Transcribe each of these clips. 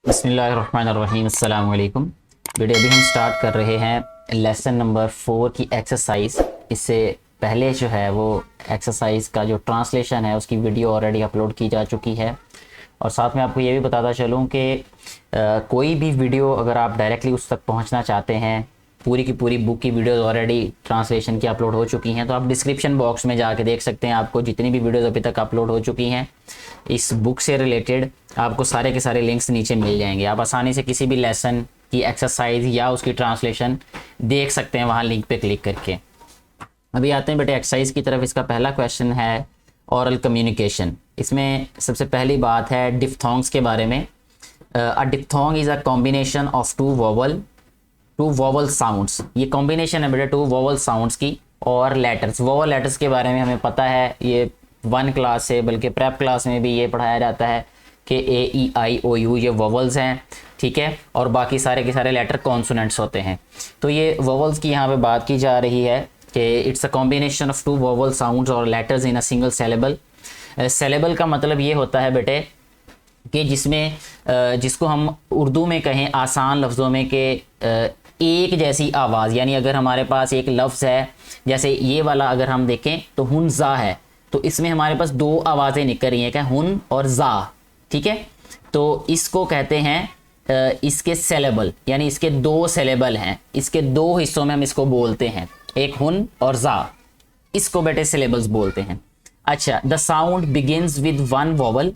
बिस्मिल्लाहिर्रहमानिर्रहीम अस्सलाम वालेकुम। बेटे अभी हम स्टार्ट कर रहे हैं लेसन नंबर 4 की एक्सरसाइज। इससे पहले जो है वो एक्सरसाइज का जो ट्रांसलेशन है उसकी वीडियो ऑलरेडी अपलोड की जा चुकी है। और साथ में आपको ये भी बताता चलूँ कि कोई भी वीडियो अगर आप डायरेक्टली उस तक पहुंचना चाहते हैं, पूरी की पूरी बुक की वीडियोस ऑलरेडी ट्रांसलेशन की अपलोड हो चुकी हैं, तो आप डिस्क्रिप्शन बॉक्स में जाके देख सकते हैं। आपको जितनी भी वीडियोस अभी तक अपलोड हो चुकी हैं इस बुक से रिलेटेड, आपको सारे के सारे लिंक्स नीचे मिल जाएंगे। आप आसानी से किसी भी लेसन की एक्सरसाइज या उसकी ट्रांसलेशन देख सकते हैं वहाँ लिंक पे क्लिक करके। अभी आते हैं बेटे एक्सरसाइज की तरफ। इसका पहला क्वेश्चन है ओरल कम्युनिकेशन। इसमें सबसे पहली बात है डिफ्थोंग्स के बारे में। A diphthong is a combination of two vowel sounds. ये कॉम्बिनेशन है बेटा टू वोवल साउंड्स की और लेटर्स। वोवल लेटर्स के बारे में हमें पता है, ये 1 क्लास से बल्कि प्रेप क्लास में भी ये पढ़ाया जाता है कि A-E-I-O-U ये वोवल्स हैं, ठीक है, और बाकी सारे के सारे लेटर कॉन्सोनेंट्स होते हैं। तो ये वोवल्स की यहाँ पे बात की जा रही है कि it's a combination of two vowel sounds और letters in a single syllable. Syllable का मतलब ये होता है बेटे कि जिसको हम उर्दू में कहें आसान लफ्ज़ों में कि एक जैसी आवाज़, यानी अगर हमारे पास एक लफ्ज़ है, जैसे ये वाला अगर हम देखें तो हुनज़ा है, तो इसमें हमारे पास 2 आवाज़ें निकल रही हैं, क्या, हुन और ज़ा, ठीक है। तो इसको कहते हैं इसके सेलेबल, यानी इसके 2 सेलेबल हैं, इसके 2 हिस्सों में हम इसको बोलते हैं, एक हुन और ज़ा, इसको बेटे सिलेबल्स बोलते हैं। अच्छा, the sound begins with 1 vowel.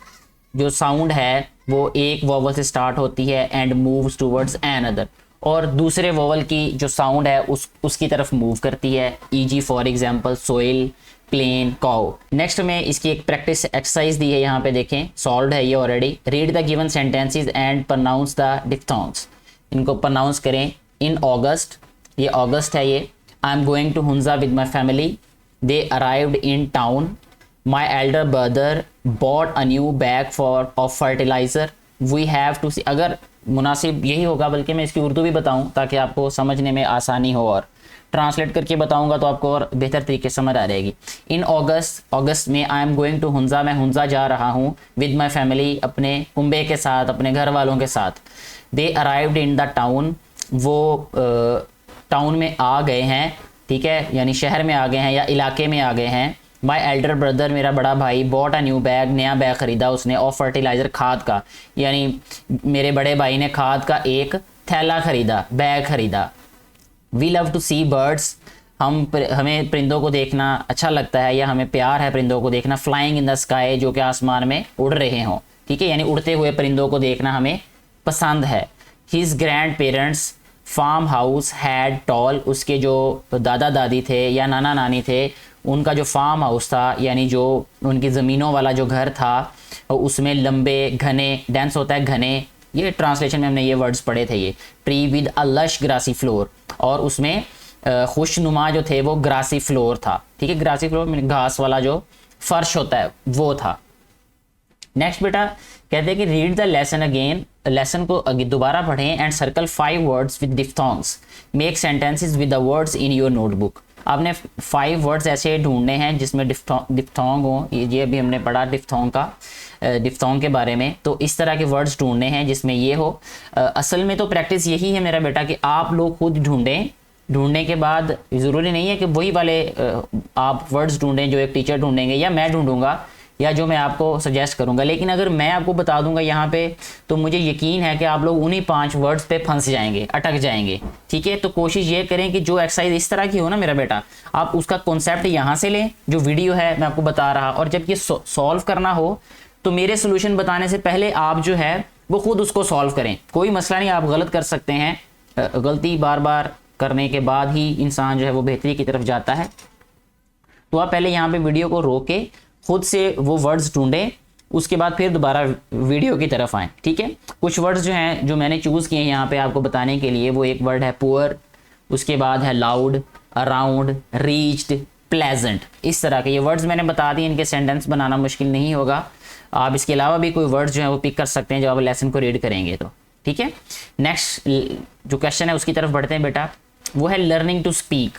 जो साउंड है वो एक वोवल से स्टार्ट होती है and moves towards an other, और दूसरे वोवल की जो साउंड है उसकी तरफ मूव करती है। Eg for example soil, plane, cow. Next में इसकी एक प्रैक्टिस एक्सरसाइज दी है, यहाँ पे देखें, सॉल्व है ये already. Read the given sentences and pronounce the diphthongs. इनको प्रोनाउंस करें। इन ऑगस्ट, ये ऑगस्ट है ये। I am going to Hunza with my family. They arrived in town. My elder brother bought a new bag of fertilizer. We have to see। अगर मुनासिब यही होगा, बल्कि मैं इसकी उर्दू भी बताऊं ताकि आपको समझने में आसानी हो, और ट्रांसलेट करके बताऊंगा तो आपको और बेहतर तरीके से समझ आ जाएगी। इन अगस्त में I am going to Hunza, मैं हुंजा जा रहा हूँ, विद माई फैमिली, अपने कुंबे के साथ, अपने घर वालों के साथ। दे अराइव्ड इन द टाउन, वो टाउन में आ गए हैं, ठीक है, यानी शहर में आ गए हैं या इलाके में आ गए हैं। माई एल्डर ब्रदर, मेरा बड़ा भाई, बॉट अ न्यू बैग, नया बैग ख़रीदा उसने, ऑफ फर्टिलाइज़र, खाद का, यानी मेरे बड़े भाई ने खाद का एक थैला ख़रीदा, बैग ख़रीदा। We love to see birds, हमें परिंदों को देखना अच्छा लगता है या हमें प्यार है परिंदों को देखना। फ्लाइंग इन द स्काई, जो कि आसमान में उड़ रहे हों, ठीक है, यानी उड़ते हुए परिंदों को देखना हमें पसंद है। His grand parents farm house had tall, उसके जो दादा दादी थे या नाना नानी थे उनका जो फार्म हाउस था, यानी जो उनकी ज़मीनों वाला जो घर था, उसमें लंबे घने, डेंस होता है घने, ये ट्रांसलेशन में हमने ये वर्ड्स पढ़े थे, ये tree with a lush grassy floor, और उसमें खुशनुमा जो थे वो ग्रासी फ्लोर था, ठीक है, ग्रासी फ्लोर में घास वाला जो फर्श होता है वो था। नेक्स्ट बेटा कहते हैं कि read the lesson again, lesson को दोबारा पढ़ें and circle 5 words with diphthongs. Make sentences with the words in your notebook. आपने 5 वर्ड्स ऐसे ढूंढने हैं जिसमें डिफ्थोंग हो। ये अभी हमने पढ़ा डिफ्थोंग के बारे में, तो इस तरह के वर्ड्स ढूंढने हैं जिसमें ये हो। असल में तो प्रैक्टिस यही है मेरा बेटा कि आप लोग खुद ढूंढें, ढूंढने के बाद ज़रूरी नहीं है कि वही वाले आप वर्ड्स ढूंढें जो एक टीचर ढूंढेंगे या मैं ढूंढूंगा या जो मैं आपको सजेस्ट करूंगा। लेकिन अगर मैं आपको बता दूंगा यहाँ पे, तो मुझे यकीन है कि आप लोग उन्हीं 5 वर्ड्स पे फंस जाएंगे, अटक जाएंगे, ठीक है। तो कोशिश ये करें कि जो एक्सरसाइज इस तरह की हो ना मेरा बेटा, आप उसका कॉन्सेप्ट यहाँ से लें, जो वीडियो है मैं आपको बता रहा, और जब ये सॉल्व करना हो तो मेरे सोल्यूशन बताने से पहले आप जो है वो खुद उसको सॉल्व करें। कोई मसला नहीं, आप गलत कर सकते हैं, गलती बार बार करने के बाद ही इंसान जो है वो बेहतरी की तरफ जाता है। तो आप पहले यहाँ पे वीडियो को रोक के खुद से वो वर्ड्स ढूंढें, उसके बाद फिर दोबारा वीडियो की तरफ आएँ, ठीक है। कुछ वर्ड्स जो हैं जो मैंने चूज़ किए हैं यहाँ पे आपको बताने के लिए, वो एक वर्ड है पुअर, उसके बाद है लाउड, अराउंड, रीच्ड, प्लेजेंट। इस तरह के ये वर्ड्स मैंने बता दिए, इनके सेंटेंस बनाना मुश्किल नहीं होगा। आप इसके अलावा भी कोई वर्ड्स जो है वो पिक कर सकते हैं जब आप लेसन को रीड करेंगे तो, ठीक है। नेक्स्ट जो क्वेश्चन है उसकी तरफ बढ़ते हैं बेटा, वो है लर्निंग टू स्पीक।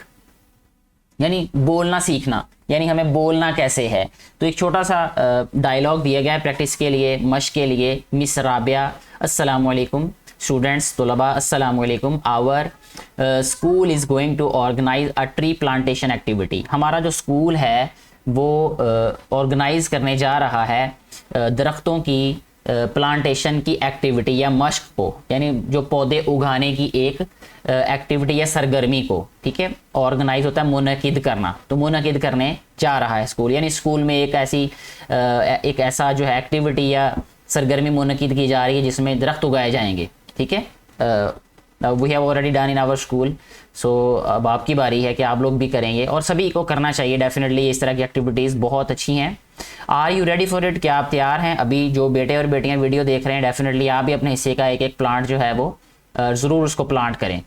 यानी बोलना सीखना, यानी हमें बोलना कैसे है। तो एक छोटा सा डायलॉग दिया गया है प्रैक्टिस के लिए, मश्क के लिए। मिस राबिया अस्सलामु अलैकुम, स्टूडेंट्स तलबा अस्सलामु अलैकुम, our school is going to organise a tree plantation activity. हमारा जो स्कूल है वो ऑर्गेनाइज करने जा रहा है दरख्तों की प्लांटेशन की एक्टिविटी या मश्क को, यानी जो पौधे उगाने की एक एक्टिविटी या सरगर्मी को, ठीक है। ऑर्गेनाइज होता है मुनकिद करना, तो मुनकिद करने जा रहा है स्कूल, यानी स्कूल में एक ऐसा जो है एक्टिविटी या सरगर्मी मुनकिद की जा रही है जिसमें दरख्त उगाए जाएंगे, ठीक है। We have already done in our school, so अब आपकी बारी है कि आप लोग भी करेंगे और सभी को करना चाहिए डेफिनेटली। इस तरह की एक्टिविटीज़ बहुत अच्छी हैं। Are you ready for it? क्या आप तैयार हैं? अभी जो बेटे और बेटियां वीडियो देख रहे हैं, डेफिनेटली आप भी अपने हिस्से का एक एक प्लांट जो है वो ज़रूर उसको प्लांट करें।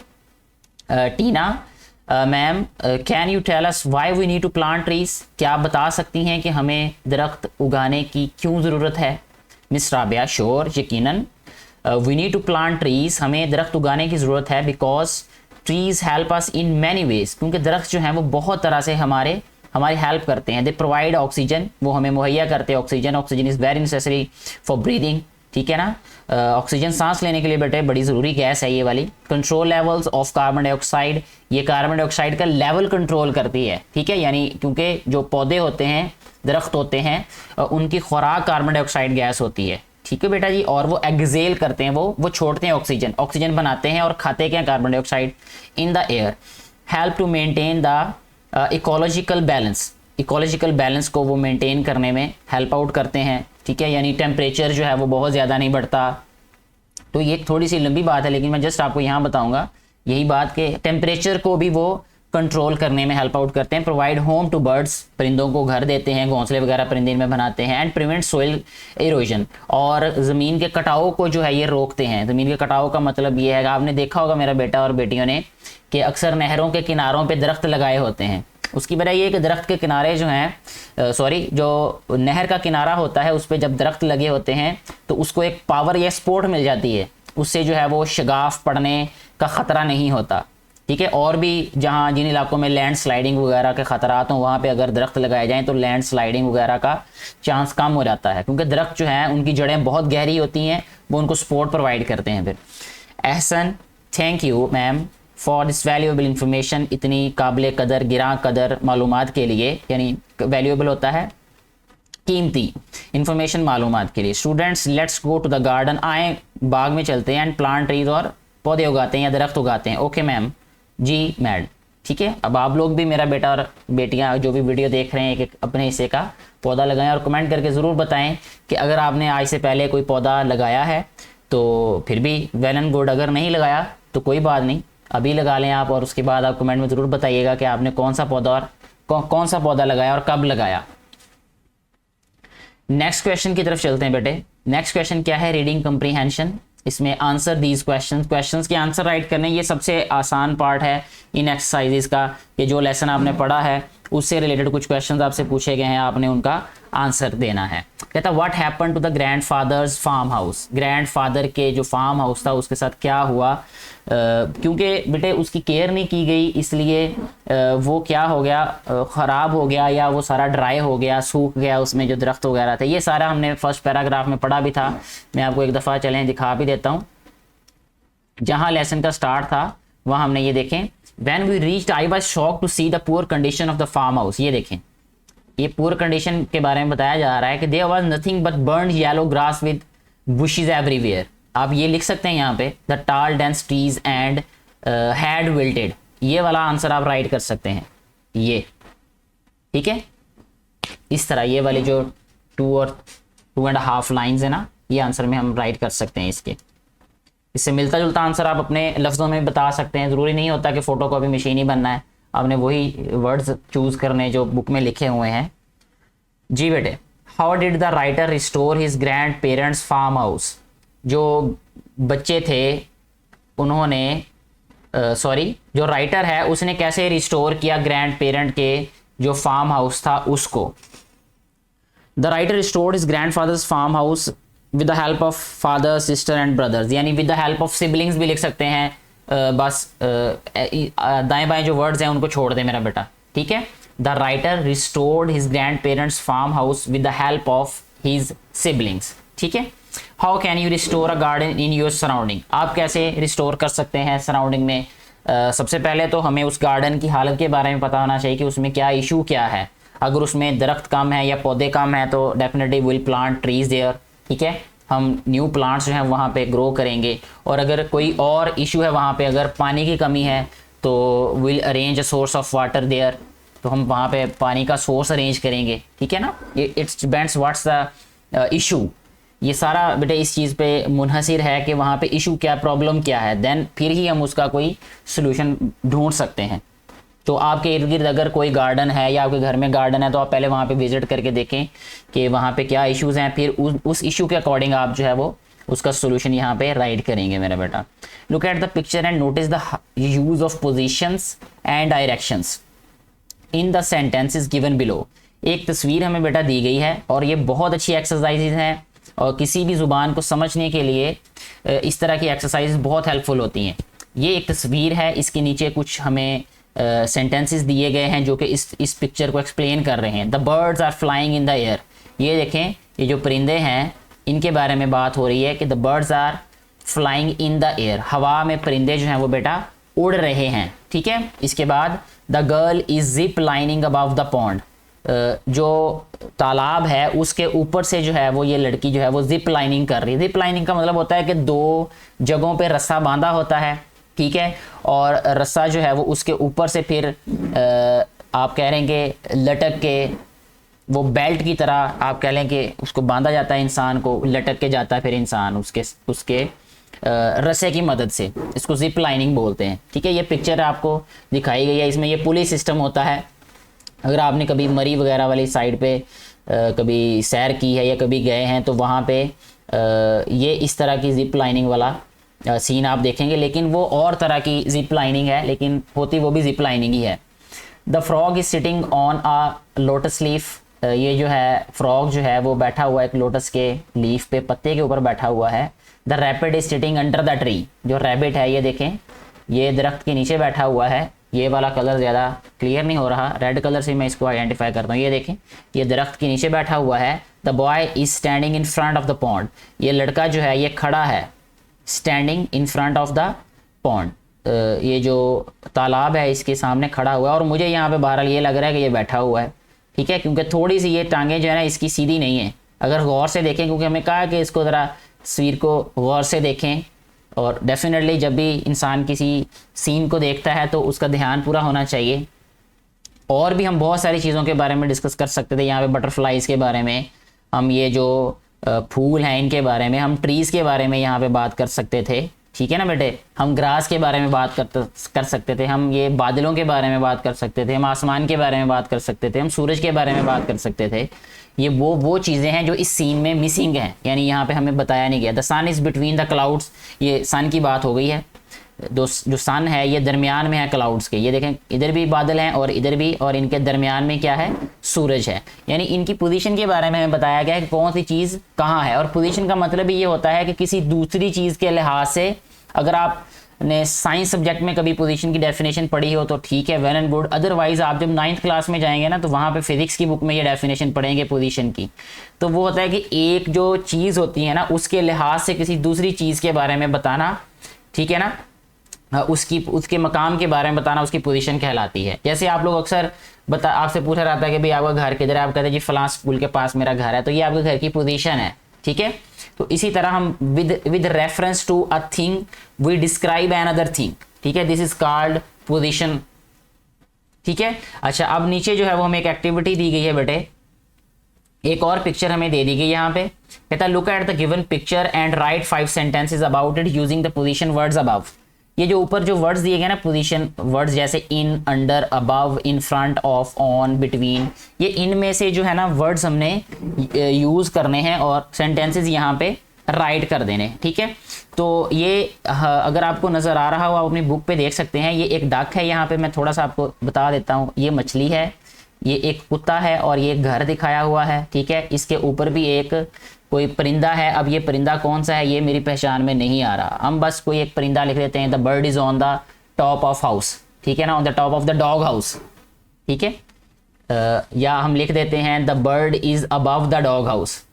Tina ma'am, can you tell us why we need to plant trees? क्या आप बता सकती हैं कि हमें दरख्त उगाने की क्यों ज़रूरत है? मिस राबिया, श्योर, यकीनन। We need to plant trees, हमें दरख्त उगाने की ज़रूरत है because trees help us in many ways, क्योंकि दरख्त जो हैं वो बहुत तरह से हमारी हेल्प करते हैं। दे प्रोवाइड ऑक्सीजन, वो हमें मुहैया करते हैं oxygen. Oxygen is very necessary for breathing, ठीक है ना। ऑक्सीजन सांस लेने के लिए बेटे बड़ी ज़रूरी गैस है ये वाली। Control levels of carbon dioxide, ये कार्बन डाइऑक्साइड का लेवल कंट्रोल करती है, ठीक है। यानी क्योंकि जो पौधे होते हैं, दरख्त होते हैं, उनकी खुराक कार्बन डाइऑक्साइड गैस होती है, ठीक है बेटा जी। और वो एक्सेल करते हैं, वो छोड़ते हैं ऑक्सीजन बनाते हैं और खाते क्या, carbon dioxide in the air. Help to maintain the ecological balance को वो मेंटेन करने में हेल्प आउट करते हैं, ठीक है। यानी टेम्परेचर जो है वो बहुत ज़्यादा नहीं बढ़ता। तो ये थोड़ी सी लंबी बात है, लेकिन मैं जस्ट आपको यहाँ बताऊँगा यही बात कि टेम्परेचर को भी वो कंट्रोल करने में हेल्प आउट करते हैं। प्रोवाइड होम टू बर्ड्स, परिंदों को घर देते हैं, घोंसले वगैरह परिंदे में बनाते हैं। एंड प्रिवेंट सोइल इरोजन, और ज़मीन के कटाव को जो है ये रोकते हैं। ज़मीन के कटाव का मतलब ये है कि आपने देखा होगा मेरा बेटा और बेटियों ने कि अक्सर नहरों के किनारों पे दरख्त लगाए होते हैं। उसकी वजह ये है कि दरख्त के किनारे जो हैं जो नहर का किनारा होता है उस पर जब दरख्त लगे होते हैं तो उसको एक पावर या सपोर्ट मिल जाती है, उससे जो है वो शगाफ पड़ने का ख़तरा नहीं होता, ठीक है। और भी जहाँ जिन इलाकों में लैंड स्लाइडिंग वगैरह के ख़तरात हों वहाँ पे अगर दरख्त लगाए जाएँ तो लैंड स्लाइडिंग वगैरह का चांस कम हो जाता है, क्योंकि दरख्त जो है उनकी जड़ें बहुत गहरी होती हैं, वो उनको सपोर्ट प्रोवाइड करते हैं। फिर Ehsan, thank you ma'am for this valuable information, इतनी काबिल कदर गिरां कदर मालूमात के लिए, यानी वैल्यूएबल होता है कीमती इंफॉर्मेशन मालूमात के लिए। Students let's go to the garden, आए बाग में चलते हैं एंड प्लांट ट्रीज, और पौधे उगाते हैं या दरख्त उगाते हैं। ओके मैम, जी मैड, ठीक है। अब आप लोग भी, मेरा बेटा और बेटियां जो भी वीडियो देख रहे हैं, एक अपने हिस्से का पौधा लगाएं और कमेंट करके ज़रूर बताएं कि अगर आपने आज से पहले कोई पौधा लगाया है तो फिर भी वेल एंड गुड, अगर नहीं लगाया तो कोई बात नहीं, अभी लगा लें आप, और उसके बाद आप कमेंट में ज़रूर बताइएगा कि आपने कौन सा पौधा और कौन सा पौधा लगाया और कब लगाया। नेक्स्ट क्वेश्चन की तरफ चलते हैं बेटे। नेक्स्ट क्वेश्चन क्या है? Reading comprehension. इसमें आंसर दीज क्वेश्चंस के आंसर राइट करने, ये सबसे आसान पार्ट है इन एक्सरसाइजेज का, कि जो लेसन आपने पढ़ा है उससे रिलेटेड कुछ क्वेश्चंस आपसे पूछे गए हैं, आपने उनका आंसर देना है। कहता what happen to the grandfather's farm house, grandfather के जो फार्म हाउस था उसके साथ क्या हुआ। क्योंकि बेटे उसकी केयर नहीं की गई, इसलिए वो क्या हो गया, ख़राब हो गया, या वो सारा ड्राई हो गया, सूख गया, उसमें जो दरख्त वगैरह थे। ये सारा हमने फर्स्ट पैराग्राफ में पढ़ा भी था, मैं आपको एक दफ़ा चलें दिखा भी देता हूँ। जहाँ लेसन का स्टार्ट था वहाँ हमने ये देखें, when we reached I was shocked to see the poor condition of the farm house. ये देखें, ये पुअर कंडीशन के बारे में बताया जा रहा है कि there was nothing but burned yellow grass with bushes everywhere. आप ये लिख सकते हैं यहाँ पे, the tall dense trees and had wilted. ये वाला आंसर आप राइट कर सकते हैं, ये ठीक है। इस तरह ये वाली जो 2 और 2.5 लाइन्स है ना, ये आंसर में हम राइट कर सकते हैं। इससे मिलता जुलता आंसर आप अपने लफ्ज़ों में बता सकते हैं, ज़रूरी नहीं होता कि फ़ोटो कॉपी मशीन ही बनना है, आपने वही वर्ड्स चूज़ करने जो बुक में लिखे हुए हैं। जी बेटे, how did the writer restore his grand parents farm house. जो बच्चे थे उन्होंने जो राइटर है उसने कैसे रिस्टोर किया ग्रैंड पेरेंट के जो फार्म हाउस था उसको। The writer restored his grandfather's farm house with the help of father sister and brothers, यानी with the help of siblings भी लिख सकते हैं। बस दाएं बाएं जो वर्ड्स हैं उनको छोड़ दे मेरा बेटा, ठीक है। The writer restored his grand parents farm house with the help of his siblings, ठीक है। How can you restore a garden in your surrounding, आप कैसे रिस्टोर कर सकते हैं सराउंडिंग में। सबसे पहले तो हमें उस गार्डन की हालत के बारे में पता होना चाहिए कि उसमें क्या इशू क्या है। अगर उसमें दरख्त कम है या पौधे कम है तो definitely will plant trees there, ठीक है। हम न्यू प्लांट्स जो हैं वहाँ पे ग्रो करेंगे। और अगर कोई और इशू है वहाँ पे, अगर पानी की कमी है तो will arrange a source of water there, तो हम वहाँ पे पानी का सोर्स अरेंज करेंगे, ठीक है ना। It's depends what's the issue, ये सारा बेटे इस चीज़ पे मुनहसिर है कि वहाँ पे इशू क्या, प्रॉब्लम क्या है, देन फिर ही हम उसका कोई सोल्यूशन ढूंढ सकते हैं। तो आपके इर्द गिर्द अगर कोई गार्डन है या आपके घर में गार्डन है तो आप पहले वहाँ पे विजिट करके देखें कि वहाँ पे क्या इश्यूज़ हैं, फिर उस इशू के अकॉर्डिंग आप जो है वो उसका सोल्यूशन यहाँ पे राइट करेंगे मेरा बेटा। Look at the picture and notice the use of positions and directions in the sentences given below. एक तस्वीर हमें बेटा दी गई है और ये बहुत अच्छी एक्सरसाइजेज हैं और किसी भी ज़ुबान को समझने के लिए इस तरह की एक्सरसाइज बहुत हेल्पफुल होती हैं। ये एक तस्वीर है, इसके नीचे कुछ हमें सेंटेंसेस दिए गए हैं जो कि इस पिक्चर को एक्सप्लेन कर रहे हैं। The birds are flying in the air, ये देखें, ये जो परिंदे हैं इनके बारे में बात हो रही है कि the birds are flying in the air, हवा में परिंदे जो हैं वो बेटा उड़ रहे हैं, ठीक है। इसके बाद the girl is zip lining above the pond, जो तालाब है उसके ऊपर से जो है वो ये लड़की जो है वो जिप लाइनिंग कर रही है। जिप लाइनिंग का मतलब होता है कि दो जगहों पे रस्सा बांधा होता है, ठीक है, और रस्सा जो है वो उसके ऊपर से फिर आप कह रहे हैं कि लटक के वो बेल्ट की तरह आप कह लें कि उसको बांधा जाता है, इंसान को लटक के जाता है फिर इंसान उसके रस्से की मदद से, इसको जिप लाइनिंग बोलते हैं, ठीक है। ये पिक्चर आपको दिखाई गई है, इसमें ये पुली सिस्टम होता है। अगर आपने कभी मरी वगैरह वाली साइड पे कभी सैर की है या कभी गए हैं तो वहाँ पे ये इस तरह की जिप लाइनिंग वाला सीन आप देखेंगे, लेकिन वो और तरह की जिप लाइनिंग है, लेकिन होती वो भी जिप लाइनिंग ही है। The frog is sitting on a lotus leaf, ये जो है फ्रॉग जो है वो बैठा हुआ है एक लोटस के लीफ पे, पत्ते के ऊपर बैठा हुआ है। The rabbit is sitting under the tree, जो रैबिट है ये देखें, ये दरख्त के नीचे बैठा हुआ है। ये वाला कलर ज़्यादा क्लियर नहीं हो रहा, रेड कलर से मैं इसको आइडेंटिफाई करता हूँ। ये देखें, ये दरख्त के नीचे बैठा हुआ है। The boy is standing in front of the pond, ये लड़का जो है ये खड़ा है standing in front of the pond, ये जो तालाब है इसके सामने खड़ा हुआ है। और मुझे यहाँ पे बहरहाल ये लग रहा है कि ये बैठा हुआ है, ठीक है, क्योंकि थोड़ी सी ये टांगे जो है ना इसकी सीधी नहीं है। अगर गौर से देखें, क्योंकि हमें कहा कि इसको ज़रा तस्वीर को गौर से देखें, और डेफिनेटली जब भी इंसान किसी सीन को देखता है तो उसका ध्यान पूरा होना चाहिए। और भी हम बहुत सारी चीज़ों के बारे में डिस्कस कर सकते थे, यहाँ पे बटरफ्लाइज के बारे में, हम ये जो फूल हैं इनके बारे में, हम ट्रीज़ के बारे में यहाँ पे बात कर सकते थे, ठीक है ना बेटे। हम ग्रास के बारे में बात कर सकते थे, हम ये बादलों के बारे में बात कर सकते थे, हम आसमान के बारे में बात कर सकते थे, हम सूरज के बारे में बात कर सकते थे। ये वो चीज़ें हैं जो इस सीन में मिसिंग हैं, यानी यहाँ पे हमें बताया नहीं गया। The sun is between the clouds, ये सन की बात हो गई है। जो सन है ये दरमियान में है क्लाउड्स के, ये देखें इधर भी बादल हैं और इधर भी, और इनके दरमियान में क्या है, सूरज है। यानी इनकी पोजीशन के बारे में हमें बताया गया है कि कौन सी चीज़ कहाँ है। और पोजीशन का मतलब ये होता है कि किसी दूसरी चीज़ के लिहाज से, अगर आपने साइंस सब्जेक्ट में कभी पोजीशन की डेफिनेशन पढ़ी हो तो ठीक है, वेल एंड गुड। अदरवाइज आप जब 9th क्लास में जाएंगे ना तो वहाँ पे फिजिक्स की बुक में ये डेफिनेशन पढ़ेंगे पोजीशन की, तो वो होता है कि एक जो चीज़ होती है ना उसके लिहाज से किसी दूसरी चीज़ के बारे में बताना, ठीक है ना, उसके मकाम के बारे में बताना, उसकी पोजीशन कहलाती है। जैसे आप लोग अक्सर आपसे पूछा जाता है कि भाई आपका घर किधर है, आप कहते हैं जी फलां स्कूल के पास मेरा घर है, तो ये आपके घर की पोजीशन है, ठीक है। तो इसी तरह हम with reference to a thing we describe another thing, ठीक है, दिस इज कॉल्ड पोजीशन, ठीक है। अच्छा, अब नीचे जो है वो हमें एक एक्टिविटी दी गई है बेटे, एक और पिक्चर हमें दे दी गई यहाँ पे, कहता है look at the given picture and right 5 sentences about it using the position words above. ये जो ऊपर जो वर्ड्स दिए गए ना पोजीशन वर्ड्स, जैसे in, under, above, in front of, on, between, ये इनमें से जो है ना वर्ड्स हमने यूज करने हैं और सेंटेंसेस यहाँ पे राइट कर देने, ठीक है। तो ये अगर आपको नज़र आ रहा हो आप अपनी बुक पे देख सकते हैं, ये एक डक है, यहाँ पे मैं थोड़ा सा आपको बता देता हूँ, ये मछली है, ये एक कुत्ता है और ये एक घर दिखाया हुआ है, ठीक है। इसके ऊपर भी एक कोई परिंदा है। अब ये परिंदा कौन सा है ये मेरी पहचान में नहीं आ रहा, हम बस कोई एक परिंदा लिख देते हैं। The bird is on the top of house, ठीक है ना, on the top of the dog house, ठीक है। या हम लिख देते हैं the bird is above the dog house.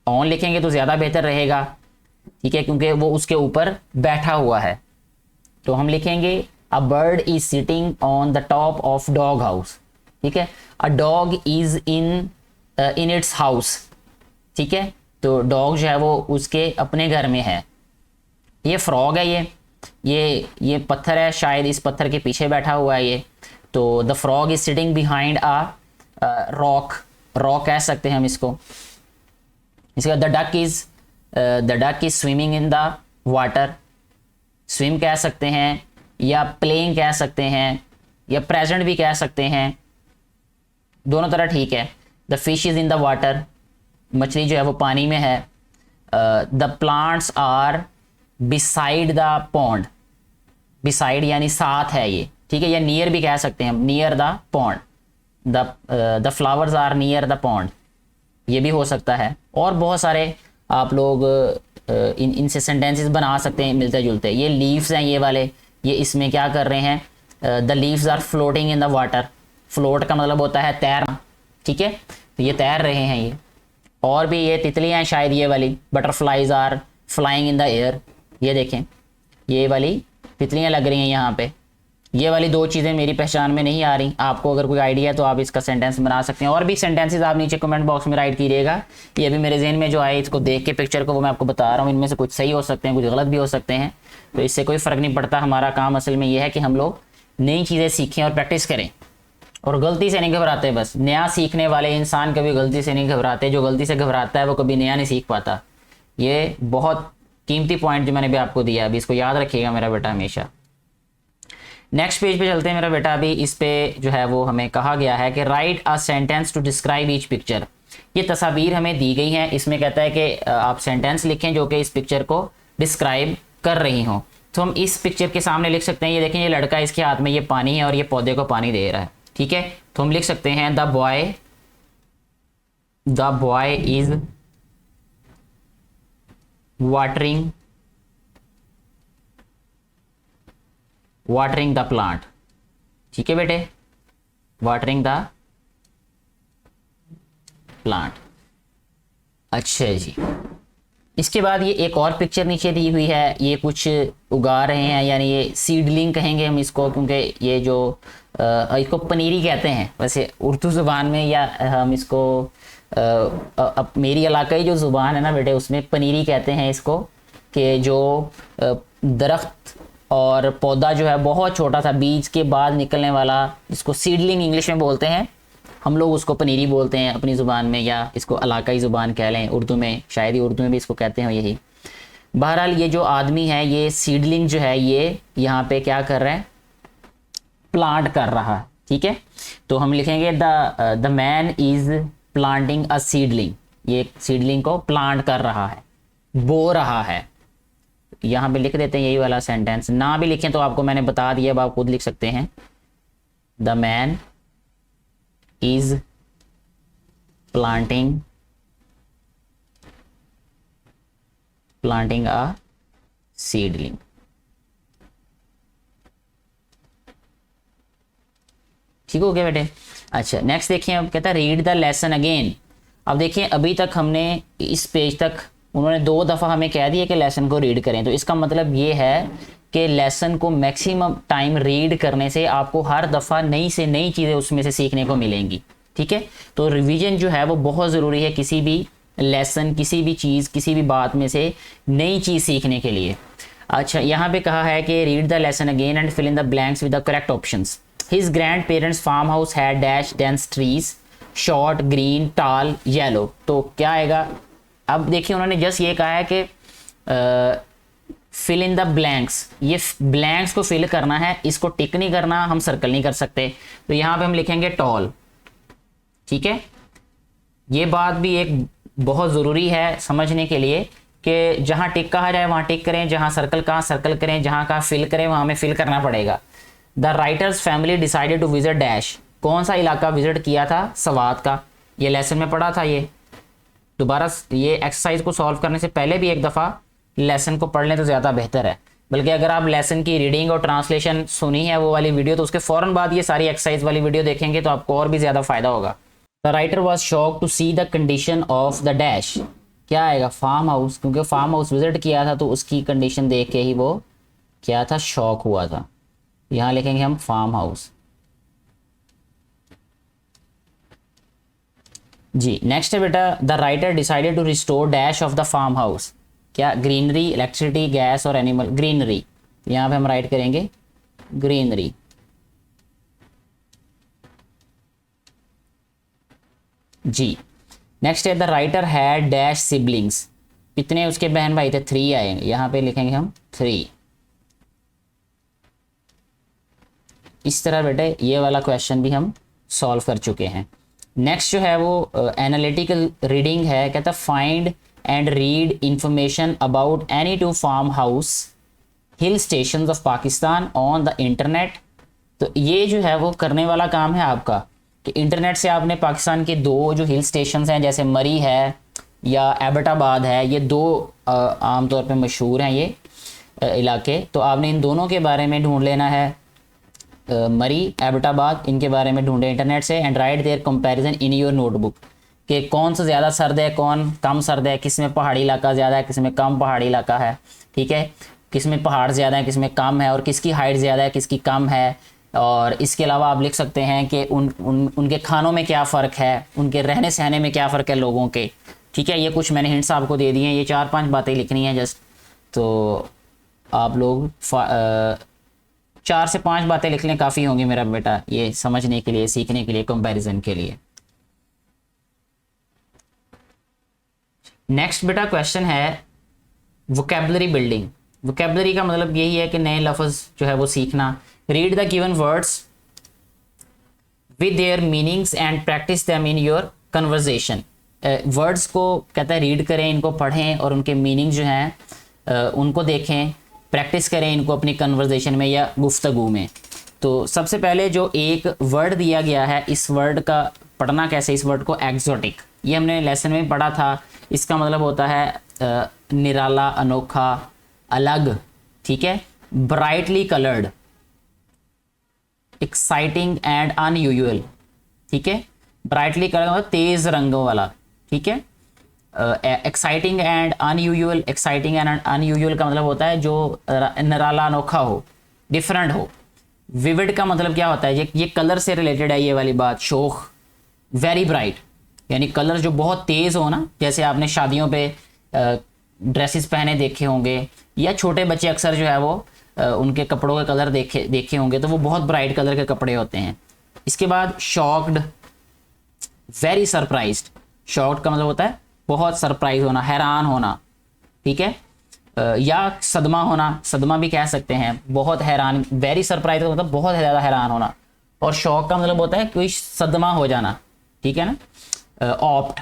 On लिखेंगे तो ज़्यादा बेहतर रहेगा, ठीक है, क्योंकि वो उसके ऊपर बैठा हुआ है। तो हम लिखेंगे a bird is sitting on the top of dog house, ठीक है। A dog is in its house, ठीक है। तो डॉग जो है वो उसके अपने घर में है। ये फ्रॉग है, ये पत्थर है, शायद इस पत्थर के पीछे बैठा हुआ है ये। तो the frog is sitting behind a rock, rock कह सकते हैं हम इसको। इसका the duck is swimming in the water, swim कह सकते हैं, या प्लेइंग कह सकते हैं, या प्रेजेंट भी कह सकते हैं, दोनों तरह ठीक है। The fish is in the water, मछली जो है वो पानी में है। The plants are beside the pond, beside यानी साथ है ये, ठीक है, या नियर भी कह सकते हैं, near the pond. The flowers are near the pond, ये भी हो सकता है। और बहुत सारे आप लोग इनसे सेंटेंसेस बना सकते हैं मिलते जुलते। ये लीव्स हैं ये वाले, ये इसमें क्या कर रहे हैं, the leaves are floating in the water. Float का मतलब होता है तैरना, ठीक है, तो ये तैर रहे हैं ये। और भी ये तितलियाँ हैं शायद ये वाली, butterflies are flying in the air, ये देखें ये वाली तितलियाँ लग रही हैं यहाँ पे। ये वाली दो चीज़ें मेरी पहचान में नहीं आ रही, आपको अगर कोई आइडिया है तो आप इसका सेंटेंस बना सकते हैं। और भी सेंटेंसेस आप नीचे कमेंट बॉक्स में राइट कीजिएगा। ये भी मेरे जहन में जो आए इसको देख के पिक्चर को वो मैं आपको बता रहा हूँ, इनमें से कुछ सही हो सकते हैं, कुछ गलत भी हो सकते हैं, तो इससे कोई फ़र्क नहीं पड़ता। हमारा काम असल में यह है कि हम लोग नई चीज़ें सीखें और प्रैक्टिस करें, और गलती से नहीं घबराते। बस नया सीखने वाले इंसान कभी गलती से नहीं घबराते, जो गलती से घबराता है वो कभी नया नहीं सीख पाता। ये बहुत कीमती पॉइंट जो मैंने भी आपको दिया, अभी इसको याद रखिएगा मेरा बेटा हमेशा। नेक्स्ट पेज पे चलते हैं मेरा बेटा। अभी इस पे जो है वो हमें कहा गया है कि write a sentence to describe each picture. ये तस्वीर हमें दी गई हैं, इसमें कहता है कि आप सेंटेंस लिखें जो कि इस पिक्चर को डिस्क्राइब कर रही हों। तो हम इस पिक्चर के सामने लिख सकते हैं, ये देखें ये लड़का, इसके हाथ में ये पानी है और ये पौधे को पानी दे रहा है, ठीक है। तो हम लिख सकते हैं the boy is watering the plant, ठीक है बेटे, वाटरिंग द प्लांट। अच्छा जी, इसके बाद ये एक और पिक्चर नीचे दी हुई है, ये कुछ उगा रहे हैं, यानी ये सीडलिंग कहेंगे हम इसको, क्योंकि ये जो इसको पनीरी कहते हैं वैसे उर्दू ज़ुबान में, या हम इसको अब मेरी इलाकाई जो ज़ुबान है ना बेटे उसमें पनीरी कहते हैं इसको, कि जो दरख्त और पौधा जो है बहुत छोटा सा बीज के बाद निकलने वाला, इसको सीडलिंग इंग्लिश में बोलते हैं, हम लोग उसको पनीरी बोलते हैं अपनी ज़ुबान में, या इसको इलाकाई ज़ुबान कह लें उर्दू में, शायद ही उर्दू में भी इसको कहते हैं यही। बहरहाल ये जो आदमी है ये सीडलिंग जो है ये यहाँ पे क्या कर रहा है, प्लांट कर रहा है, ठीक है। तो हम लिखेंगे the man is planting a seedling, ये सीडलिंग को प्लांट कर रहा है, बो रहा है। यहाँ पे लिख देते हैं यही वाला सेंटेंस, ना भी लिखें तो आपको मैंने बता दिया, अब आप खुद लिख सकते हैं the man is planting a seedling. ठीक हो गया बेटे। अच्छा नेक्स्ट देखिए, अब कहता है रीड द लेसन अगेन। अब देखिए अभी तक हमने इस पेज तक उन्होंने 2 दफ़ा हमें कह दिया कि लेसन को रीड करें, तो इसका मतलब ये है कि लेसन को मैक्सिमम टाइम रीड करने से आपको हर दफ़ा नई से नई चीज़ें उसमें से सीखने को मिलेंगी, ठीक है। तो रिवीजन जो है वो बहुत ज़रूरी है किसी भी लेसन, किसी भी चीज़, किसी भी बात में से नई चीज़ सीखने के लिए। अच्छा यहाँ पे कहा है कि read the lesson again and fill in the blanks with the correct options. His grand parents farm house had dash dense trees, short, green, tall, yellow. तो क्या आएगा, अब देखिए उन्होंने जस्ट ये कहा है कि फिल इन द ब्लैंक्स, ये ब्लैंक्स को फिल करना है, इसको टिक नहीं करना, हम सर्कल नहीं कर सकते। तो यहाँ पे हम लिखेंगे टॉल, ठीक है। ये बात भी एक बहुत ज़रूरी है समझने के लिए कि जहाँ टिक कहा जाए वहाँ टिक करें, जहाँ सर्कल कहा सर्कल करें, जहाँ कहा फिल करें वहाँ हमें फिल करना पड़ेगा। The writer's family decided to visit dash, कौन सा इलाका विजिट किया था, सवात का, ये लेसन में पढ़ा था। ये दोबारा ये एक्सरसाइज को सॉल्व करने से पहले भी एक दफ़ा लेसन को पढ़ लें तो ज़्यादा बेहतर है। बल्कि अगर आप लेसन की रीडिंग और ट्रांसलेशन सुनी है वो वाली वीडियो, तो उसके फ़ौरन बाद ये सारी एक्सरसाइज वाली वीडियो देखेंगे तो आपको और भी ज़्यादा फ़ायदा होगा। The writer was shock to see the condition of the dash, क्या आएगा, फार्म हाउस, क्योंकि फार्म हाउस विजिट किया था तो उसकी कंडीशन देख के ही वो क्या था, शॉक हुआ था। यहाँ लिखेंगे हम फार्म हाउस। जी नेक्स्ट है बेटा, the writer decided to restore dash of the farm house, क्या, ग्रीनरी, इलेक्ट्रिसिटी, गैस और एनिमल। ग्रीनरी, यहाँ पे हम राइट करेंगे ग्रीनरी। जी नेक्स्ट है, the writer had dash siblings, कितने उसके बहन भाई थे, 3 आए, यहाँ पे लिखेंगे हम 3। इस तरह बेटे ये वाला क्वेश्चन भी हम सॉल्व कर चुके हैं। नेक्स्ट जो है वो एनालिटिकल रीडिंग है, कहता है find and read information about any 2 farm house hill stations of Pakistan on the internet. तो ये जो है वो करने वाला काम है आपका कि इंटरनेट से आपने पाकिस्तान के 2 जो हिल स्टेशंस हैं, जैसे मरी है या एबटाबाद है, ये 2 आमतौर पे मशहूर हैं ये इलाके, तो आपने इन दोनों के बारे में ढूंढ लेना है। मरी, एबटाबाद, इनके बारे में ढूंढे इंटरनेट से, and write their comparison in your notebook, कि कौन सा ज़्यादा सर्द है, कौन कम सर्द है, किस में पहाड़ी इलाका ज़्यादा है, किस में कम पहाड़ी इलाका है, ठीक है, किस में पहाड़ ज़्यादा है, किस में कम है, और किसकी हाइट ज़्यादा है, किसकी कम है। और इसके अलावा आप लिख सकते हैं कि उनके खानों में क्या फ़र्क है, उनके रहने सहने में क्या फ़र्क है लोगों के, ठीक है। ये कुछ मैंने हिंट्स आपको दे दिए हैं, ये 4-5 बातें लिखनी है जस्ट, तो आप लोग 4 से 5 बातें लिख लें, काफ़ी होंगी मेरा बेटा ये समझने के लिए, सीखने के लिए, कंपैरिजन के लिए। नेक्स्ट बेटा क्वेश्चन है वोकैबुलरी बिल्डिंग। वोकैबुलरी का मतलब यही है कि नए लफ्ज़ जो है वो सीखना। Read the given words with their meanings and practice them in your conversation. Words को कहता है रीड करें, इनको पढ़ें और उनके मीनिंग जो हैं उनको देखें, प्रैक्टिस करें इनको अपनी कन्वर्जेशन में या गुफ्तगू में। तो सबसे पहले जो एक वर्ड दिया गया है, इस वर्ड का पढ़ना कैसे, इस वर्ड को एक्सोटिक, ये हमने लेसन में पढ़ा था। इसका मतलब होता है निराला, अनोखा, अलग, ठीक है। Brightly coloured, exciting and unusual, ठीक है। ब्राइटली कलर्ड मतलब तेज रंगों वाला, ठीक है। Exciting and unusual, exciting and unusual का मतलब होता है जो निराला, अनोखा हो, डिफरेंट हो। विविड का मतलब क्या होता है, ये कलर से रिलेटेड है ये वाली बात। शोख, वेरी ब्राइट, यानी कलर जो बहुत तेज़ हो ना, जैसे आपने शादियों पे ड्रेसेस पहने देखे होंगे, या छोटे बच्चे अक्सर जो है वो उनके कपड़ों के कलर देखे होंगे, तो वो बहुत ब्राइट कलर के कपड़े होते हैं। इसके बाद शॉक्ड, वेरी सरप्राइज्ड। शॉक्ड का मतलब होता है बहुत सरप्राइज होना, हैरान होना, ठीक है। या सदमा होना, सदमा भी कह सकते हैं, बहुत हैरान। वेरी सरप्राइज का मतलब बहुत ज़्यादा हैरान होना, और शॉक का मतलब होता है कोई सदमा हो जाना, ठीक है ना। ऑप्ट,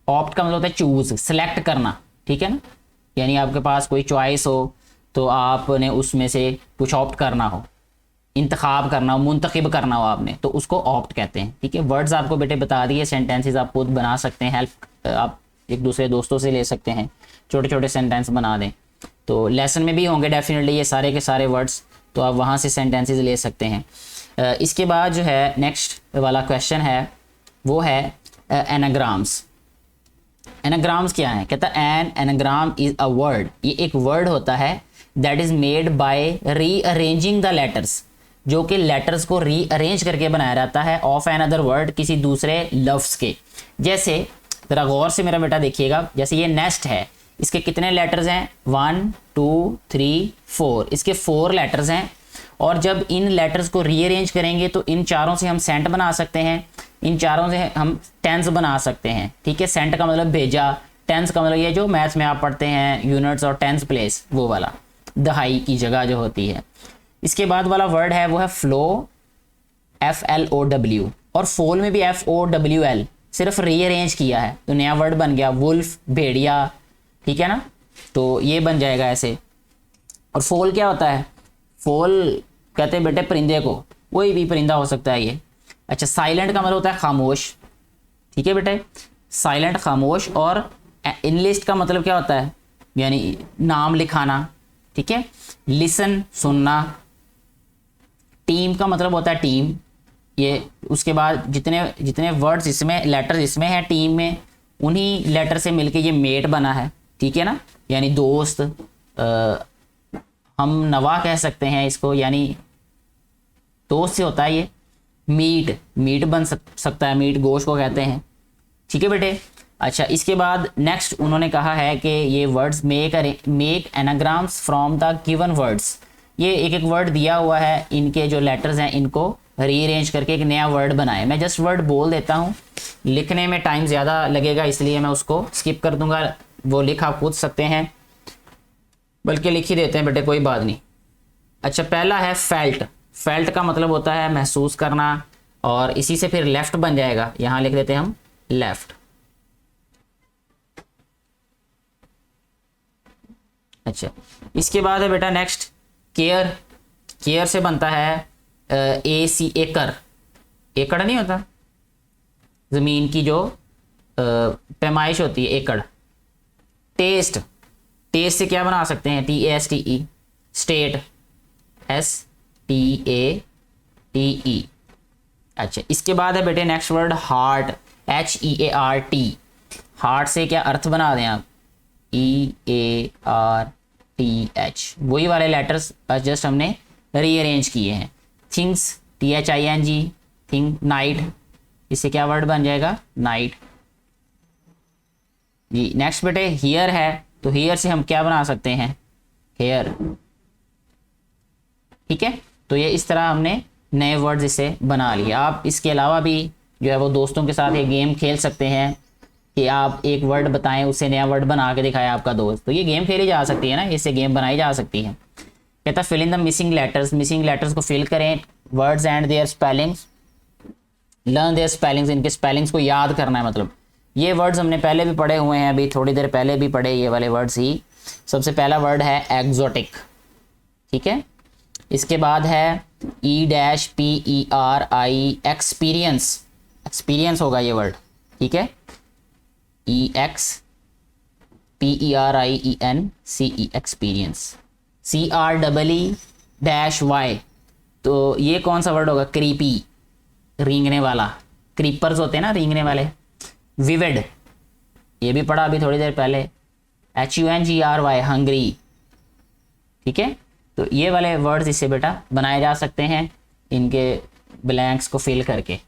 ऑप्ट का मतलब होता है चूज, सेलेक्ट करना, ठीक है ना। यानी आपके पास कोई चॉइस हो तो आपने उसमें से कुछ ऑप्ट करना हो, इंतखाब करना हो, मुंतखब करना हो आपने, तो उसको ऑप्ट कहते हैं, ठीक है। वर्ड्स आपको बेटे बता दिए, सेंटेंसेस आप खुद बना सकते हैं, हेल्प आप एक दूसरे दोस्तों से ले सकते हैं, छोटे छोटे सेंटेंस बना दें। तो लेसन में भी होंगे डेफिनेटली ये सारे के सारे वर्ड्स, तो आप वहाँ से सेंटेंसेस ले सकते हैं। इसके बाद जो है नेक्स्ट वाला क्वेश्चन है वो है एनाग्राम्स। एनाग्राम्स क्या है, कहता है an anagram is a word, ये एक वर्ड होता है that is made by rearranging the letters, जो कि लेटर्स को रीअरेंज करके बनाया जाता है, ऑफ एन अदर वर्ड, किसी दूसरे लफ्ज़ के। जैसे ज़रा गौर से मेरा बेटा देखिएगा, जैसे ये नेस्ट है, इसके कितने लेटर्स हैं, 1 2 3 4, इसके 4 लेटर्स हैं। और जब इन लेटर्स को रीअरेंज करेंगे तो इन चारों से हम सेंट बना सकते हैं, इन चारों से हम टेंस बना सकते हैं, ठीक है। सेंट का मतलब भेजा, टेंस का मतलब ये जो मैथ्स में आप पढ़ते हैं यूनिट्स और टेंस प्लेस, वो वाला दहाई की जगह जो होती है। इसके बाद वाला वर्ड है वो है फ्लो, FLOW, और फोल में भी FOWL, सिर्फ रीअरेंज किया है तो नया वर्ड बन गया वुल्फ, भेड़िया, ठीक है ना। तो ये बन जाएगा ऐसे। और फोल क्या होता है, फोल कहते हैं बेटे परिंदे को, कोई भी परिंदा हो सकता है ये। अच्छा, साइलेंट का मतलब होता है खामोश, ठीक है बेटे, साइलेंट, खामोश। और इनलिस्ट का मतलब क्या होता है, यानी नाम लिखाना, ठीक है। लिसन सुनना, टीम का मतलब होता है टीम, ये उसके बाद जितने जितने वर्ड्स इसमें लेटर्स इसमें हैं टीम में, उन्हीं लेटर से मिलके ये मेट बना है, ठीक है ना, यानी दोस्त। हम नवा कह सकते हैं इसको, यानी दोस्त से होता है ये। मीट, मीट बन सकता है, मीट गोश्त को कहते हैं, ठीक है बेटे। अच्छा, इसके बाद नेक्स्ट उन्होंने कहा है कि ये words make anagrams from the given words. ये एक एक वर्ड दिया हुआ है, इनके जो लेटर्स हैं इनको रीअरेंज करके एक नया वर्ड बनाए। मैं जस्ट वर्ड बोल देता हूँ, लिखने में टाइम ज़्यादा लगेगा इसलिए मैं उसको स्किप कर दूंगा, वो लिख आप पूछ सकते हैं, बल्कि लिख ही देते हैं बेटे, कोई बात नहीं। अच्छा, पहला है फेल्ट। फेल्ट का मतलब होता है महसूस करना, और इसी से फिर लेफ्ट बन जाएगा, यहाँ लिख देते हैं हम लेफ्ट। अच्छा, इसके बाद है बेटा नेक्स्ट केयर। केयर से बनता है एकड़। एकड़ नहीं होता, जमीन की जो पैमाइश होती है, एकड़। टेस्ट, टेस्ट से क्या बना सकते हैं, TASTE। State, STATE। अच्छा, इसके बाद है बेटे next word heart, HEART। Heart से क्या अर्थ बना दें आप, EARTH। वही वाले लेटर्स जस्ट हमने रीअरेंज किए हैं। Things, THING, thing. नाइट, इससे क्या वर्ड बन जाएगा, नाइट जी। नेक्स्ट बेटे हियर है, तो हियर से हम क्या बना सकते हैं, हेयर, ठीक है। तो ये इस तरह हमने नए वर्ड्स इसे बना लिए। आप इसके अलावा भी जो है वो दोस्तों के साथ एक गेम खेल सकते हैं कि आप एक वर्ड बताएं, उससे नया वर्ड बना के दिखाए आपका दोस्त, तो ये गेम खेली जा सकती है ना, इससे गेम बनाई जा सकती है। कहता fill in the missing letters. Missing letters को फिल करें, words and their spellings, learn their spellings. इनके स्पेलिंग्स को याद करना है, मतलब ये वर्ड्स हमने पहले भी पढ़े हुए हैं, अभी थोड़ी देर पहले भी पढ़े ये वाले वर्ड्स ही। सबसे पहला वर्ड है एक्सोटिक, ठीक है। इसके बाद है EPERI, एक्सपीरियंस। एक्सपीरियंस होगा ये वर्ड, ठीक है। EXPERIENCE, experience. CREE-Y, तो ये कौन सा वर्ड होगा, क्रीपी, रेंगने वाला। क्रीपर्स होते हैं ना, रेंगने वाले। विविड, ये भी पढ़ा अभी थोड़ी देर पहले। HUNGRY, हंग्री, ठीक है। तो ये वाले वर्ड्स इससे बेटा बनाए जा सकते हैं, इनके ब्लैंक्स को फिल करके।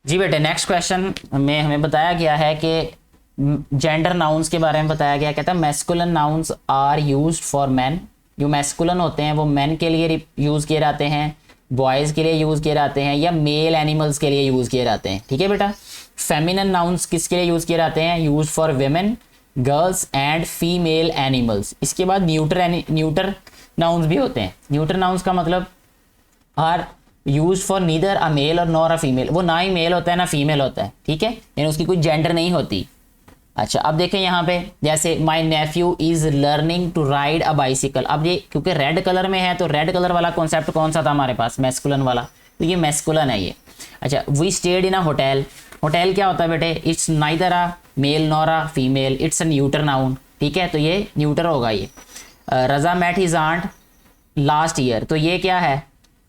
जी बेटे, नेक्स्ट क्वेश्चन में हमें बताया गया है कि जेंडर नाउन्स के बारे में बताया गया। कहता है masculine nouns are used for man. जो मैस्कुलिन होते हैं वो मैन के लिए यूज़ किए जाते हैं, बॉयज़ के लिए यूज़ किए जाते हैं, या मेल एनिमल्स के लिए यूज़ किए जाते हैं, ठीक है बेटा। फेमिनिन नाउन्स किसके लिए यूज़ किए जाते हैं, use for women, girls and female animals. इसके बाद न्यूटर नाउन्स भी होते हैं। न्यूटर नाउन्स का मतलब are use for neither a male और नॉर अ फीमेल। वो ना ही मेल होता है ना फीमेल होता है, ठीक है, यानी उसकी कोई जेंडर नहीं होती। अच्छा, अब देखें यहाँ पे, जैसे my nephew is learning to ride a bicycle. अब ये क्योंकि रेड कलर में है, तो रेड कलर वाला कॉन्सेप्ट कौन सा था हमारे पास, मैस्कुलिन वाला, तो ये मैस्कुलिन है ये। अच्छा, we stayed in a hotel. Hotel क्या होता है बेटे, it's neither a male nor a female, it's a neuter noun, ठीक है, तो ये न्यूटर होगा ये। Raza met his aunt last year, तो ये क्या है,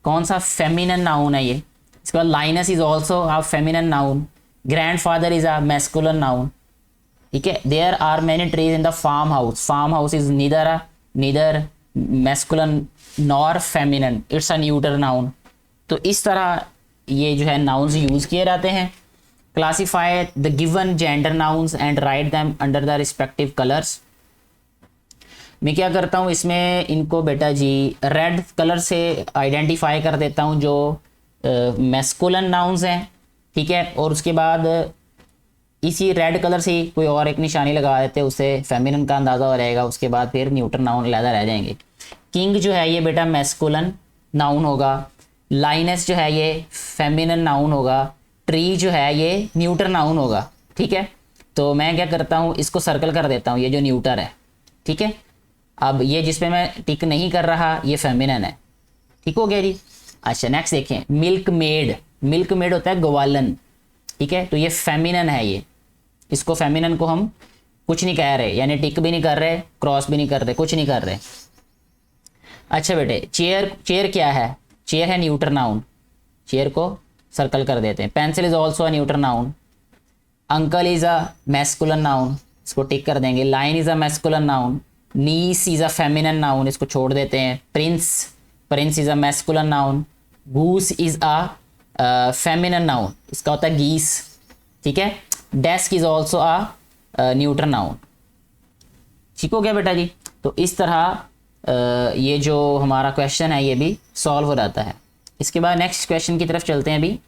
कौन सा, फेमिनिन नाउन है ये। इसके बाद lioness is also a feminine noun. Grandfather is a masculine noun, ठीक है। There are many trees in the farm house. Farm house is neither masculine nor feminine, it's a neuter noun. तो इस तरह ये जो है नाउन्स यूज किए जाते हैं। Classify the given gender nouns and right them under the respective colours. मैं क्या करता हूँ इसमें, इनको बेटा जी रेड कलर से आइडेंटिफाई कर देता हूँ जो मैस्कुलिन नाउन्स हैं, ठीक है, और उसके बाद इसी रेड कलर से ही कोई और एक निशानी लगा देते हैं, उससे फेमिनिन का अंदाज़ा हो जाएगा। उसके बाद फिर न्यूटर नाउन अलग रह जाएंगे। किंग जो है ये बेटा मैस्कुलिन नाउन होगा। लाइनस जो है ये फेमिनिन नाउन होगा। ट्री जो है ये न्यूटर नाउन होगा, ठीक है। तो मैं क्या करता हूँ, इसको सर्कल कर देता हूँ, ये जो न्यूटर है, ठीक है। अब ये जिस पे मैं टिक नहीं कर रहा ये फेमिनिन है, ठीक हो गया जी। अच्छा, नेक्स्ट देखें, मिल्क मेड। मिल्क मेड होता है ग्वालन, ठीक है, तो ये फेमिनिन है ये। इसको फेमिनिन को हम कुछ नहीं कह रहे, यानी टिक भी नहीं कर रहे, क्रॉस भी नहीं कर रहे, कुछ नहीं कर रहे, अच्छा बेटे, चेयर, चेयर क्या है? चेयर है न्यूटर नाउन, चेयर को सर्कल कर देते हैं। Pencil is also a neuter noun. Uncle is a masculine noun, इसको टिक कर देंगे। Line is a masculine noun. Gneiss is a feminine noun, इसको छोड़ देते हैं। Prince, Prince is a masculine noun. Goose is a feminine noun, इसका होता है गीस, ठीक है। Desk is also a neuter noun. ठीक हो गया बेटा जी। तो इस तरह ये जो हमारा क्वेश्चन है ये भी सॉल्व हो जाता है। इसके बाद नेक्स्ट क्वेश्चन की तरफ चलते हैं अभी,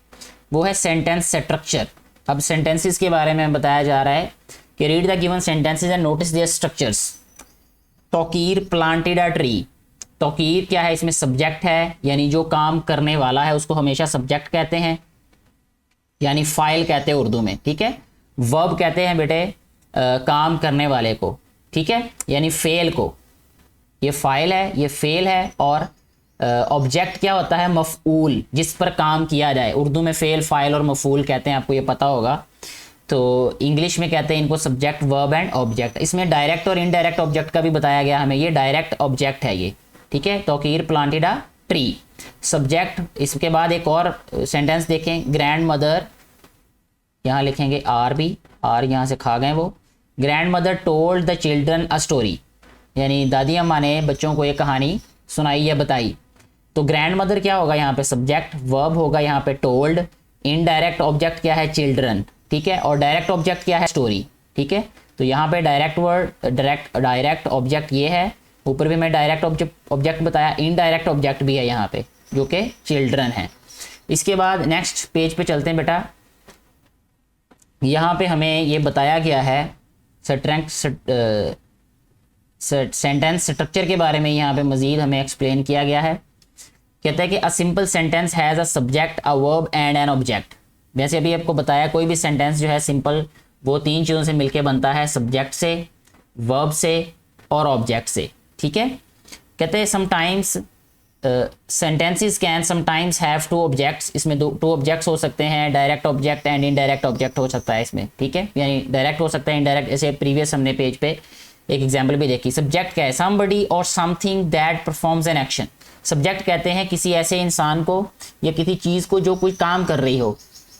वो है सेंटेंस स्ट्रक्चर। अब सेंटेंसेस के बारे में बताया जा रहा है कि read the given sentences and notice their structures. Tauqeer planted a tree. Tauqeer क्या है? इसमें सब्जेक्ट है, यानी जो काम करने वाला है उसको हमेशा सब्जेक्ट कहते हैं, यानी फाइल कहते हैं उर्दू में, ठीक है। वर्ब कहते हैं बेटे काम करने वाले को, ठीक है, यानी फेल को। ये फाइल है, ये फेल है। और ऑब्जेक्ट क्या होता है? मफऊल, जिस पर काम किया जाए। उर्दू में फेल, फाइल और मफूल कहते हैं, आपको ये पता होगा। तो इंग्लिश में कहते हैं इनको सब्जेक्ट, वर्ब एंड ऑब्जेक्ट। इसमें डायरेक्ट और इनडायरेक्ट ऑब्जेक्ट का भी बताया गया हमें, ये डायरेक्ट ऑब्जेक्ट है ये, ठीक है। Tauqeer planted a tree, subject. इसके बाद एक और सेंटेंस देखें, ग्रैंड मदर, यहाँ लिखेंगे आर भी, आर यहाँ से खा गए वो। Grand mother told the children a story, यानी दादी अम्मा ने बच्चों को एक कहानी सुनाई या बताई। तो ग्रैंड मदर क्या होगा यहाँ पे? सब्जेक्ट। वर्ब होगा यहाँ पे टोल्ड। इनडायरेक्ट ऑब्जेक्ट क्या है? चिल्ड्रन, ठीक है। और डायरेक्ट ऑब्जेक्ट क्या है? स्टोरी, ठीक है। तो यहाँ पे डायरेक्ट वर्ड, डायरेक्ट ऑब्जेक्ट ये है। ऊपर भी मैं डायरेक्ट ऑब्जेक्ट बताया, इनडायरेक्ट ऑब्जेक्ट भी है यहाँ पे जो कि चिल्ड्रन है। इसके बाद नेक्स्ट पेज पे चलते हैं बेटा। यहाँ पे हमें ये बताया गया है सेंटेंस स्ट्रक्चर के बारे में, यहाँ पे मजीद हमें एक्सप्लेन किया गया है। कहता है कि a simple sentence has a subject, a verb and an object. वैसे अभी आपको बताया कोई भी सेंटेंस जो है सिंपल, वो तीन चीज़ों से मिलके बनता है, सब्जेक्ट से, वर्ब से और ऑब्जेक्ट से, ठीक है। कहते हैं sometimes sentences can sometimes have two objects. इसमें टू ऑब्जेक्ट्स हो सकते हैं, direct object and indirect object हो सकता है इसमें, ठीक है। यानी डायरेक्ट हो सकता है, इनडायरेक्ट। जैसे प्रीवियस हमने पेज पे एक एग्जाम्पल भी देखी। सब्जेक्ट क्या है? समबडी और something that performs an action. Subject कहते हैं किसी ऐसे इंसान को या किसी चीज़ को जो कोई काम कर रही हो,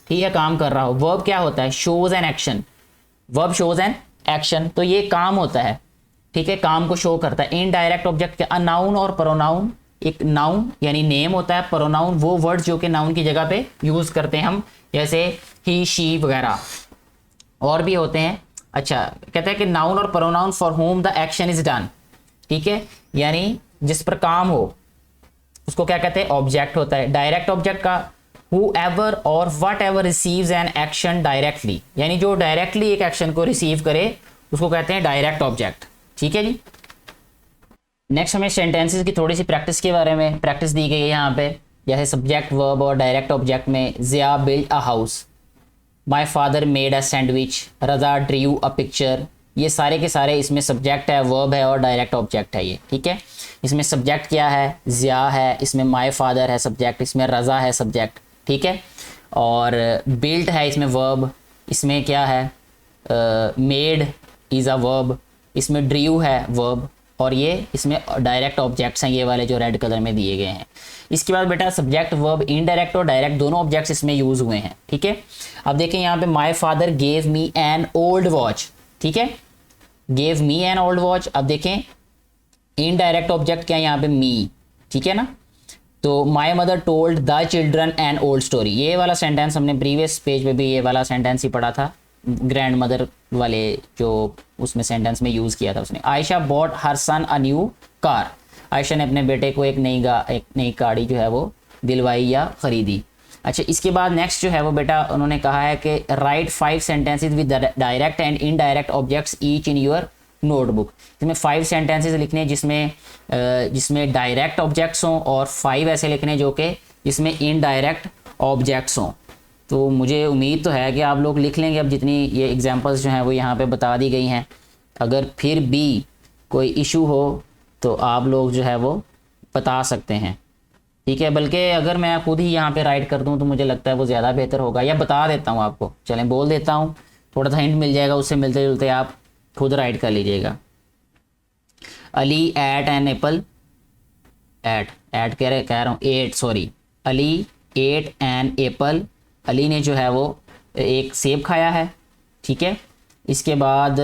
ठीक है, काम कर रहा हो। वर्ब क्या होता है? Shows an action. Verb shows an action, तो ये काम होता है, ठीक है, काम को शो करता है। इनडायरेक्ट ऑब्जेक्ट क्या? नाउन और प्रोनाउन। एक नाउन यानी नेम होता है, प्रोनाउन वो वर्ड जो कि नाउन की जगह पे यूज करते हैं हम, जैसे ही, शी वगैरह, और भी होते हैं। अच्छा, कहता है कि नाउन और pronoun for home the action is done, ठीक है, यानी जिस पर काम हो उसको क्या कहते हैं? ऑब्जेक्ट होता है। डायरेक्ट ऑब्जेक्ट का whoever और whatever receives an action directly, यानी जो डायरेक्टली एक एक्शन को रिसीव करे उसको कहते हैं डायरेक्ट ऑब्जेक्ट, ठीक है जी। नेक्स्ट हमें सेंटेंसेस की थोड़ी सी प्रैक्टिस के बारे में प्रैक्टिस दी गई है यहाँ पे। जैसे सब्जेक्ट, वर्ब और डायरेक्ट ऑब्जेक्ट में, Zia build a house, my father made a sandwich, Raza drew a picture. ये सारे के सारे इसमें सब्जेक्ट है, वर्ब है और डायरेक्ट ऑब्जेक्ट है ये, ठीक है। इसमें सब्जेक्ट क्या है? ज़िया है, इसमें माय फादर है सब्जेक्ट, इसमें रजा है सब्जेक्ट, ठीक है। और बिल्ट है इसमें वर्ब, इसमें क्या है? मेड इज़ अ वर्ब, इसमें ड्रीव है वर्ब, और ये इसमें डायरेक्ट ऑब्जेक्ट्स हैं, ये वाले जो रेड कलर में दिए गए हैं। इसके बाद बेटा सब्जेक्ट, वर्ब, इनडायरेक्ट और डायरेक्ट दोनों ऑब्जेक्ट्स इसमें यूज हुए हैं, ठीक है। अब देखें यहाँ पे my father gave me an old watch, ठीक है, gave me an old watch. अब देखें इनडायरेक्ट ऑब्जेक्ट क्या है यहाँ पे? मी, ठीक है ना। तो my mother told the children an old story, ये वाला सेंटेंस हमने प्रीवियस पेज पे भी ये वाला सेंटेंस ही पढ़ा था, ग्रैंड मदर वाले जो उसमें सेंटेंस में यूज़ किया था उसने। Ayesha bought her son a new car, Ayesha ने अपने बेटे को एक नई गाड़ी जो है वो दिलवाई या ख़रीदी। अच्छा, इसके बाद नेक्स्ट जो है वो बेटा उन्होंने कहा है कि right 5 sentences with direct and indirect objects each in your notebook. इसमें 5 सेंटेंसेस लिखने जिसमें डायरेक्ट ऑब्जेक्ट्स हों और 5 ऐसे लिखने जो कि जिसमें इनडायरेक्ट ऑब्जेक्ट्स हों। तो मुझे उम्मीद तो है कि आप लोग लिख लेंगे। अब जितनी ये एग्जांपल्स जो हैं वो यहाँ पे बता दी गई हैं, अगर फिर भी कोई इशू हो तो आप लोग जो है वो बता सकते हैं, ठीक है। बल्कि अगर मैं खुद ही यहाँ पे राइट कर दूँ तो मुझे लगता है वो ज़्यादा बेहतर होगा, या बता देता हूँ आपको, चलें बोल देता हूँ, थोड़ा सा हिंट मिल जाएगा, उससे मिलते जुलते आप खुद राइट कर लीजिएगा। Ali ate an apple, ate कह रहा हूँ ate, sorry, Ali ate an apple, Ali ने जो है वो एक सेब खाया है, ठीक है। इसके बाद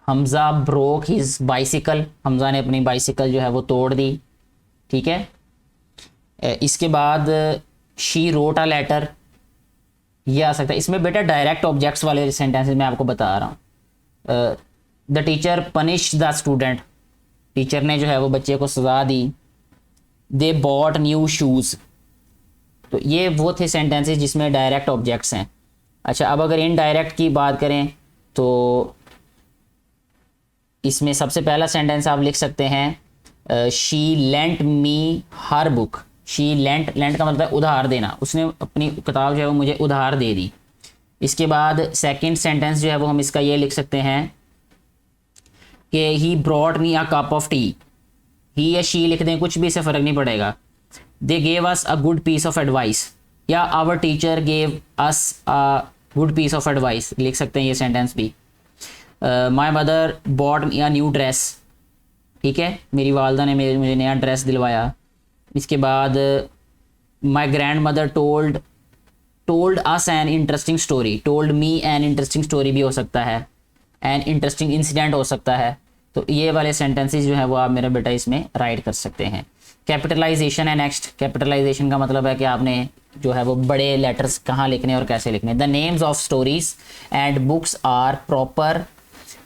Hamza broke his bicycle, Hamza ने अपनी बाइसिकल जो है वो तोड़ दी, ठीक है। इसके बाद शी रोट अ लेटर, ये आ सकता है। इसमें बेटा डायरेक्ट ऑब्जेक्ट्स वाले सेंटेंसेस मैं आपको बता रहा हूँ। The teacher punish the student, teacher ने जो है वो बच्चे को सजा दी। दे बॉट न्यू शूज़, तो ये वो थे सेंटेंसेस जिसमें डायरेक्ट ऑब्जेक्ट्स हैं। अच्छा, अब अगर इनडायरेक्ट की बात करें तो इसमें सबसे पहला सेंटेंस आप लिख सकते हैं she lent me her book, she lent, lent का मतलब उधार देना, उसने अपनी किताब जो है वो मुझे उधार दे दी। इसके बाद सेकंड सेंटेंस जो है वो हम इसका ये लिख सकते हैं कि he brought me a cup of tea, he या शी लिख दें, कुछ भी इससे फ़र्क नहीं पड़ेगा। They gave us a good piece of advice, या our teacher gave us a good piece of advice लिख सकते हैं ये सेंटेंस भी। My mother bought me a new dress, ठीक है, मेरी वालदा ने मुझे नया ड्रेस दिलवाया। इसके बाद my grand mother told us an interesting story, told me an interesting story भी हो सकता है, एन इंटरेस्टिंग इंसिडेंट हो सकता है। तो ये वाले सेंटेंसेस जो है वो आप मेरा बेटा इसमें राइट कर सकते हैं। कैपिटलाइजेशन है नेक्स्ट। कैपिटलाइजेशन का मतलब है कि आपने जो है वो बड़े लेटर्स कहाँ लिखने और कैसे लिखने। The names of stories and books are proper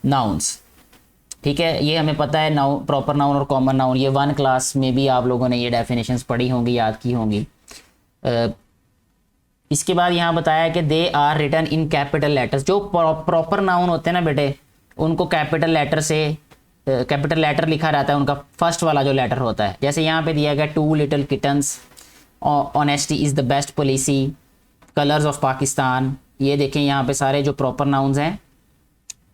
nouns, ठीक है, ये हमें पता है। नाउन, प्रॉपर नाउन और कॉमन नाउन, ये 1 क्लास में भी आप लोगों ने ये डेफिनेशंस पढ़ी होंगी, याद की होंगी। इसके बाद यहाँ बताया कि they are written in capital letters, जो प्रॉपर नाउन होते हैं ना बेटे, उनको कैपिटल लेटर से कैपिटल लेटर लिखा रहता है, उनका फर्स्ट वाला जो लेटर होता है। जैसे यहाँ पे दिया गया two little kittens, honesty is the best policy, colours of Pakistan, ये देखें यहाँ पे सारे जो प्रॉपर नाउन्स हैं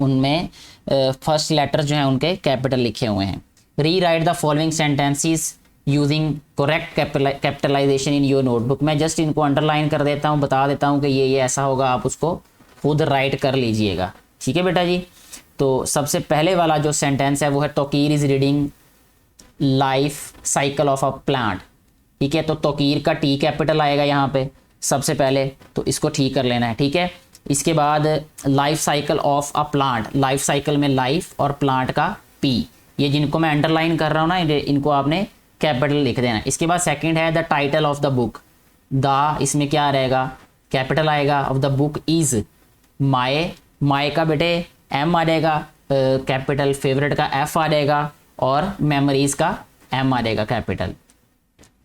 उनमें फर्स्ट लेटर जो हैं उनके कैपिटल लिखे हुए हैं। Rewrite the following sentences using correct capitalisation in your notebook, मैं जस्ट इनको अंडरलाइन कर देता हूँ, बता देता हूँ कि ये ऐसा होगा, आप उसको खुद राइट कर लीजिएगा, ठीक है बेटा जी। तो सबसे पहले वाला जो सेंटेंस है वो है Toqeer is reading life cycle of a plant, ठीक है। तो तोकीर का टी कैपिटल आएगा यहाँ पे सबसे पहले, तो इसको ठीक कर लेना है, ठीक है। इसके बाद life cycle of a plant, life cycle में लाइफ और प्लांट का पी, ये जिनको मैं अंडरलाइन कर रहा हूँ ना, इनको आपने कैपिटल लिख देना है। इसके बाद सेकंड है the title of the book, the इसमें क्या रहेगा, कैपिटल आएगा। ऑफ द बुक इज़ माए, माए का बेटे एम आ जाएगा कैपिटल, फेवरेट का एफ आ जाएगा और मेमोरीज का एम आ जाएगा कैपिटल।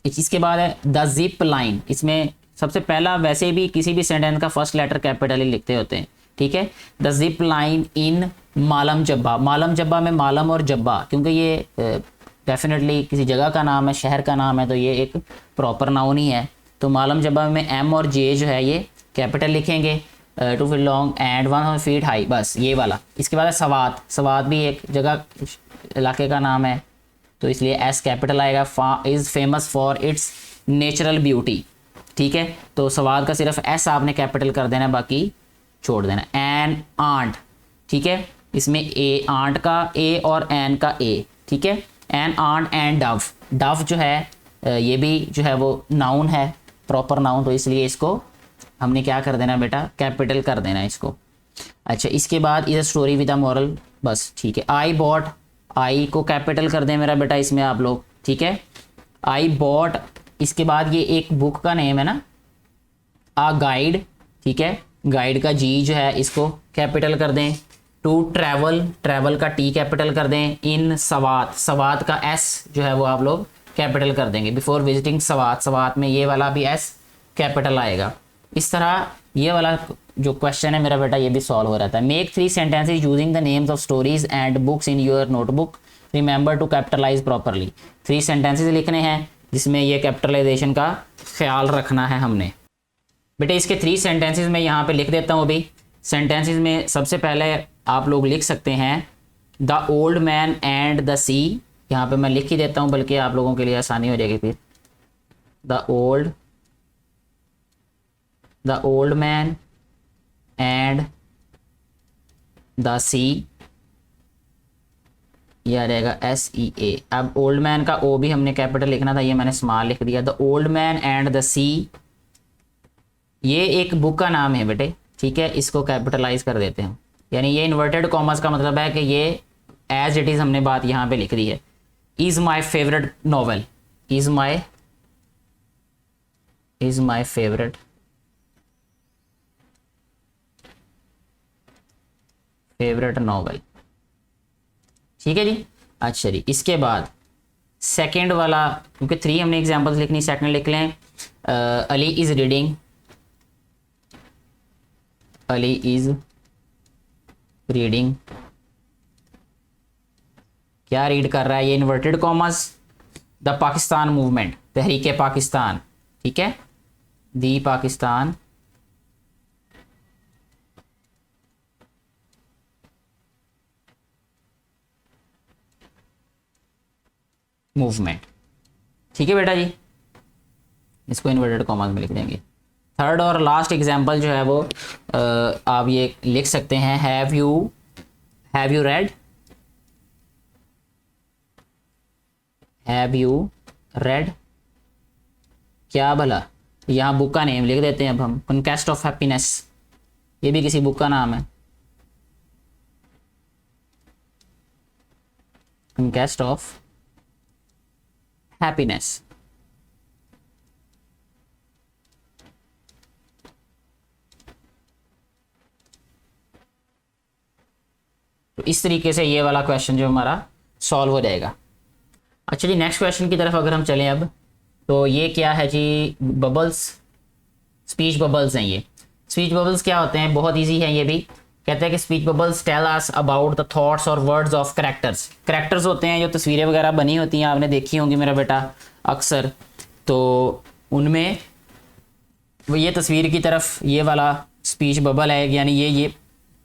इसके बाद है द जिप लाइन, इसमें सबसे पहला वैसे भी किसी भी सेंटेंस का फर्स्ट लेटर कैपिटल ही लिखते होते हैं, ठीक है। द जिप लाइन इन मालम जब्बा, मालम जब्बा में मालम और जब्बा, क्योंकि ये डेफिनेटली किसी जगह का नाम है, शहर का नाम है, तो ये एक प्रॉपर नाउन ही है। तो मालम जब्बा में एम और जे जो है ये कैपिटल लिखेंगे। 2 feet long and 100 feet high, बस ये वाला। इसके बाद है सवात, सवात भी एक जगह इलाके का नाम है, तो इसलिए एस कैपिटल आएगा। Is famous for its natural beauty, ठीक है। तो सवाद का सिर्फ एस आपने कैपिटल कर देना, बाकी छोड़ देना। एन आंट, ठीक है, इसमें ए आंट का ए और एन का ए, ठीक है। An ant and dove, dove जो है ये भी जो है वो नाउन है, प्रॉपर नाउन, तो इसलिए इसको हमने क्या कर देना बेटा, कैपिटल कर देना इसको। अच्छा, इसके बाद is a story with a moral, बस ठीक है। आई बॉट, आई को कैपिटल कर दें मेरा बेटा इसमें आप लोग, ठीक है। आई बॉट, इसके बाद ये एक बुक का नेम है ना, आ गाइड, ठीक है, गाइड का जी जो है इसको कैपिटल कर दें। टू ट्रैवल, ट्रैवल का टी कैपिटल कर दें। इन सवात, सवात का एस जो है वो आप लोग कैपिटल कर देंगे। बिफोर विजिटिंग सवात, सवात में ये वाला भी एस कैपिटल आएगा। इस तरह ये वाला जो क्वेश्चन है मेरा बेटा ये भी सॉल्व हो रहता है। Make 3 sentences using the names of stories and books in your notebook, remember to capitalise properly. 3 sentences लिखने हैं जिसमें ये कैपिटलाइजेशन का ख्याल रखना है हमने। बेटे इसके 3 सेंटेंसेस मैं यहाँ पे लिख देता हूँ अभी। सेंटेंसेस में सबसे पहले आप लोग लिख सकते हैं the old man and the sea, यहाँ पे मैं लिख ही देता हूँ बल्कि आप लोगों के लिए आसानी हो जाएगी फिर। The old man and the sea ये आ जाएगा SEA। अब ओल्ड मैन का O भी हमने कैपिटल लिखना था, ये मैंने स्मॉल लिख दिया। The old man and the sea, ये एक बुक का नाम है बेटे, ठीक है, इसको कैपिटलाइज कर देते हैं। यानी ये इन्वर्टेड कॉमर्स का मतलब है कि ये एज इट इज़ हमने बात यहाँ पे लिख दी है। Is my favourite novel, is my favourite novel, ठीक है जी। अच्छा जी, इसके बाद सेकंड वाला, क्योंकि 3 हमने एग्जांपल्स लिखनी, सेकंड लिख लें। Ali is reading, Ali is reading, क्या रीड कर रहा है, ये inverted commas, the Pakistan movement, तहरीक पाकिस्तान, ठीक है, दी पाकिस्तान मूवमेंट, ठीक है बेटा जी, इसको इन्वर्टेड कॉमर्स में लिख देंगे। थर्ड और लास्ट एग्जांपल जो है वो आप ये लिख सकते हैं, have you read, have you read, क्या भला, यहाँ बुक का नेम लिख देते हैं अब हम, कॉन्क्वेस्ट ऑफ हैप्पीनेस, ये भी किसी बुक का नाम है, कॉन्क्वेस्ट ऑफ हैप्पीनेस। तो इस तरीके से ये वाला क्वेश्चन जो हमारा सॉल्व हो जाएगा। अच्छा जी, नेक्स्ट क्वेश्चन की तरफ अगर हम चलें अब, तो ये क्या है जी, बबल्स, स्पीच बबल्स हैं ये। स्पीच बबल्स क्या होते हैं, बहुत इजी है ये भी। कहते हैं कि speech bubbles tell us about the thoughts और वर्ड्स ऑफ कैरेक्टर्स। कैरेक्टर्स होते हैं जो तस्वीरें वगैरह बनी होती हैं, आपने देखी होंगी मेरा बेटा अक्सर, तो उनमें ये तस्वीर की तरफ ये वाला स्पीच बबल है, यानी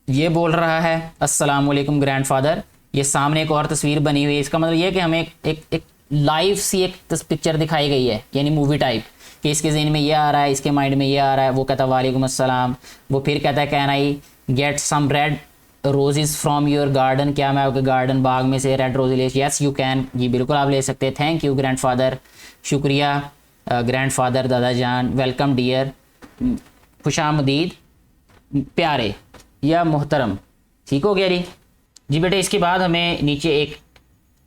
ये बोल रहा है अस्सलाम वालेकुम ग्रैंडफादर, ये सामने एक और तस्वीर बनी हुई है। इसका मतलब ये है कि हमें एक लाइव सी एक पिक्चर दिखाई गई है, यानी मूवी टाइप, कि इसके ज़हन में ये आ रहा है, इसके माइंड में ये आ रहा है। वो कहता है वालेकुम अस्सलाम, वो फिर कहता है can I get some red roses from your garden, क्या मैं आपके गार्डन बाग में से रेड रोज़ ले, यस यू कैन, जी बिल्कुल आप ले सकते हैं। थैंक यू ग्रैंडफादर, शुक्रिया ग्रैंडफादर, दादा जान, वेलकम डियर, खुशामदीद प्यारे या मोहतरम, ठीक हो गया जी बेटे। इसके बाद हमें नीचे एक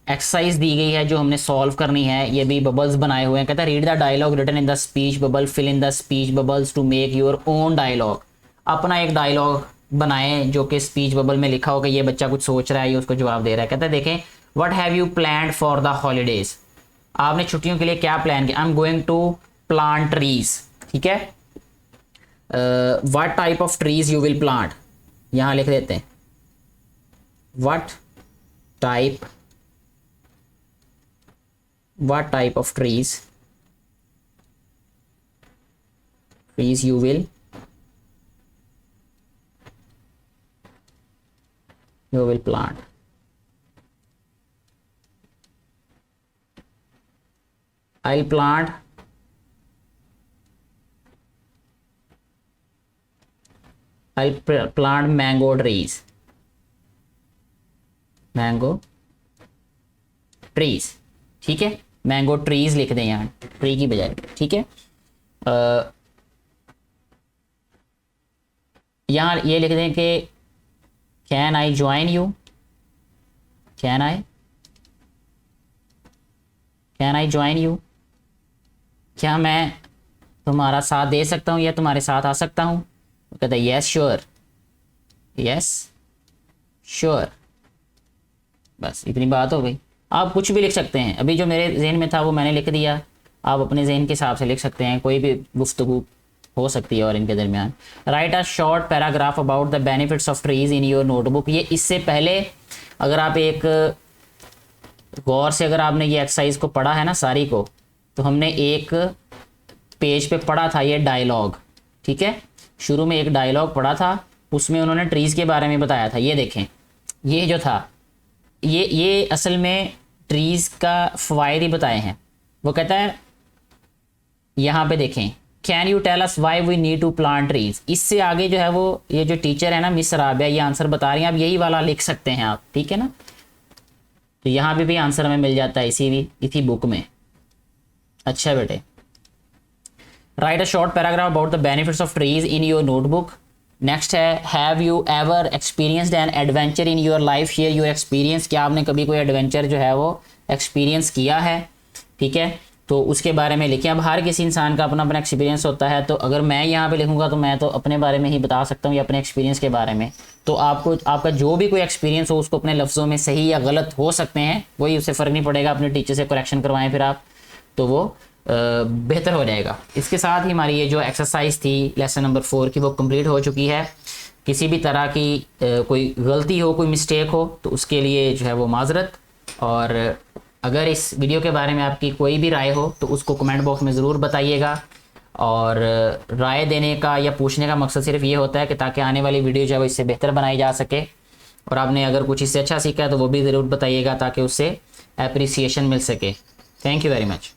एक्सरसाइज दी गई है जो हमने सॉल्व करनी है, ये भी बबल्स बनाए हुए हैं। कहता है read the dialogue written in the speech bubble, fill in the speech bubbles to make your own dialogue. अपना एक डायलॉग बनाएं जो कि स्पीच बबल में लिखा हो कि ये बच्चा कुछ सोच रहा है, ये उसको जवाब दे रहा है। कहता है देखें, what have you planned for the holidays, आपने छुट्टियों के लिए क्या प्लान किया। I am going to plant trees, ठीक है। What type of trees you will plant, यहाँ लिख देते हैं what type of trees you will plant. I'll plant mango trees. Mango trees, ठीक है, मैंगो ट्रीज लिख दें यहाँ ट्री की बजाय, ठीक है। यहाँ ये लिख दें कि can I join you, can I join you, क्या मैं तुम्हारा साथ दे सकता हूँ या तुम्हारे साथ आ सकता हूँ। वो कहता है यस श्योर, बस इतनी बात हो गई। आप कुछ भी लिख सकते हैं, अभी जो मेरे जहन में था वो मैंने लिख दिया, आप अपने जहन के हिसाब से लिख सकते हैं, कोई भी गुफ्तगू हो सकती है और इनके दरमियान। Right a short paragraph about the benefits of trees in your notebook. ये इससे पहले अगर आप एक गौर से अगर आपने ये एक्सरसाइज को पढ़ा है ना सारी को, तो हमने एक पेज पे पढ़ा था ये डायलॉग, ठीक है। शुरू में एक डायलॉग पढ़ा था, उसमें उन्होंने ट्रीज के बारे में बताया था। ये देखें, ये जो था ये असल में ट्रीज का फ़वाइद ही बताए हैं। वो कहता है यहाँ पे देखें, can you tell us why we need to plant trees. इससे आगे जो है वो ये जो टीचर है ना मिस राबिया, ये आंसर बता रही हैं, आप यही वाला लिख सकते हैं आप, ठीक है ना। तो यहाँ पे भी आंसर हमें मिल जाता है इसी बुक में। अच्छा बेटे, write a short paragraph about the benefits of trees in your notebook. Next है, have you ever experienced an adventure in your life, share your experience. क्या आपने कभी कोई एडवेंचर जो है वो एक्सपीरियंस किया है? ठीक है, तो उसके बारे में लिखें। अब हर किसी इंसान का अपना अपना एक्सपीरियंस होता है, तो अगर मैं यहाँ पे लिखूंगा तो मैं तो अपने बारे में ही बता सकता हूँ या अपने एक्सपीरियंस के बारे में। तो आपको आपका जो भी कोई एक्सपीरियंस हो उसको अपने लफ्ज़ों में सही या गलत हो सकते हैं, वही, उससे फ़र्क नहीं पड़ेगा। अपने टीचर से करेक्शन करवाएं फिर आप, तो वो बेहतर हो जाएगा। इसके साथ ही हमारी ये जो एक्सरसाइज थी लेसन नंबर 4 की, वो कंप्लीट हो चुकी है। किसी भी तरह की कोई गलती हो, कोई मिस्टेक हो, तो उसके लिए जो है वो माजरत। और अगर इस वीडियो के बारे में आपकी कोई भी राय हो तो उसको कमेंट बॉक्स में ज़रूर बताइएगा। और राय देने का या पूछने का मकसद सिर्फ ये होता है कि ताकि आने वाली वीडियो जो है वो इससे बेहतर बनाई जा सके। और आपने अगर कुछ इससे अच्छा सीखा है तो वो भी ज़रूर बताइएगा ताकि उससे एप्रिसिएशन मिल सके। Thank you very much.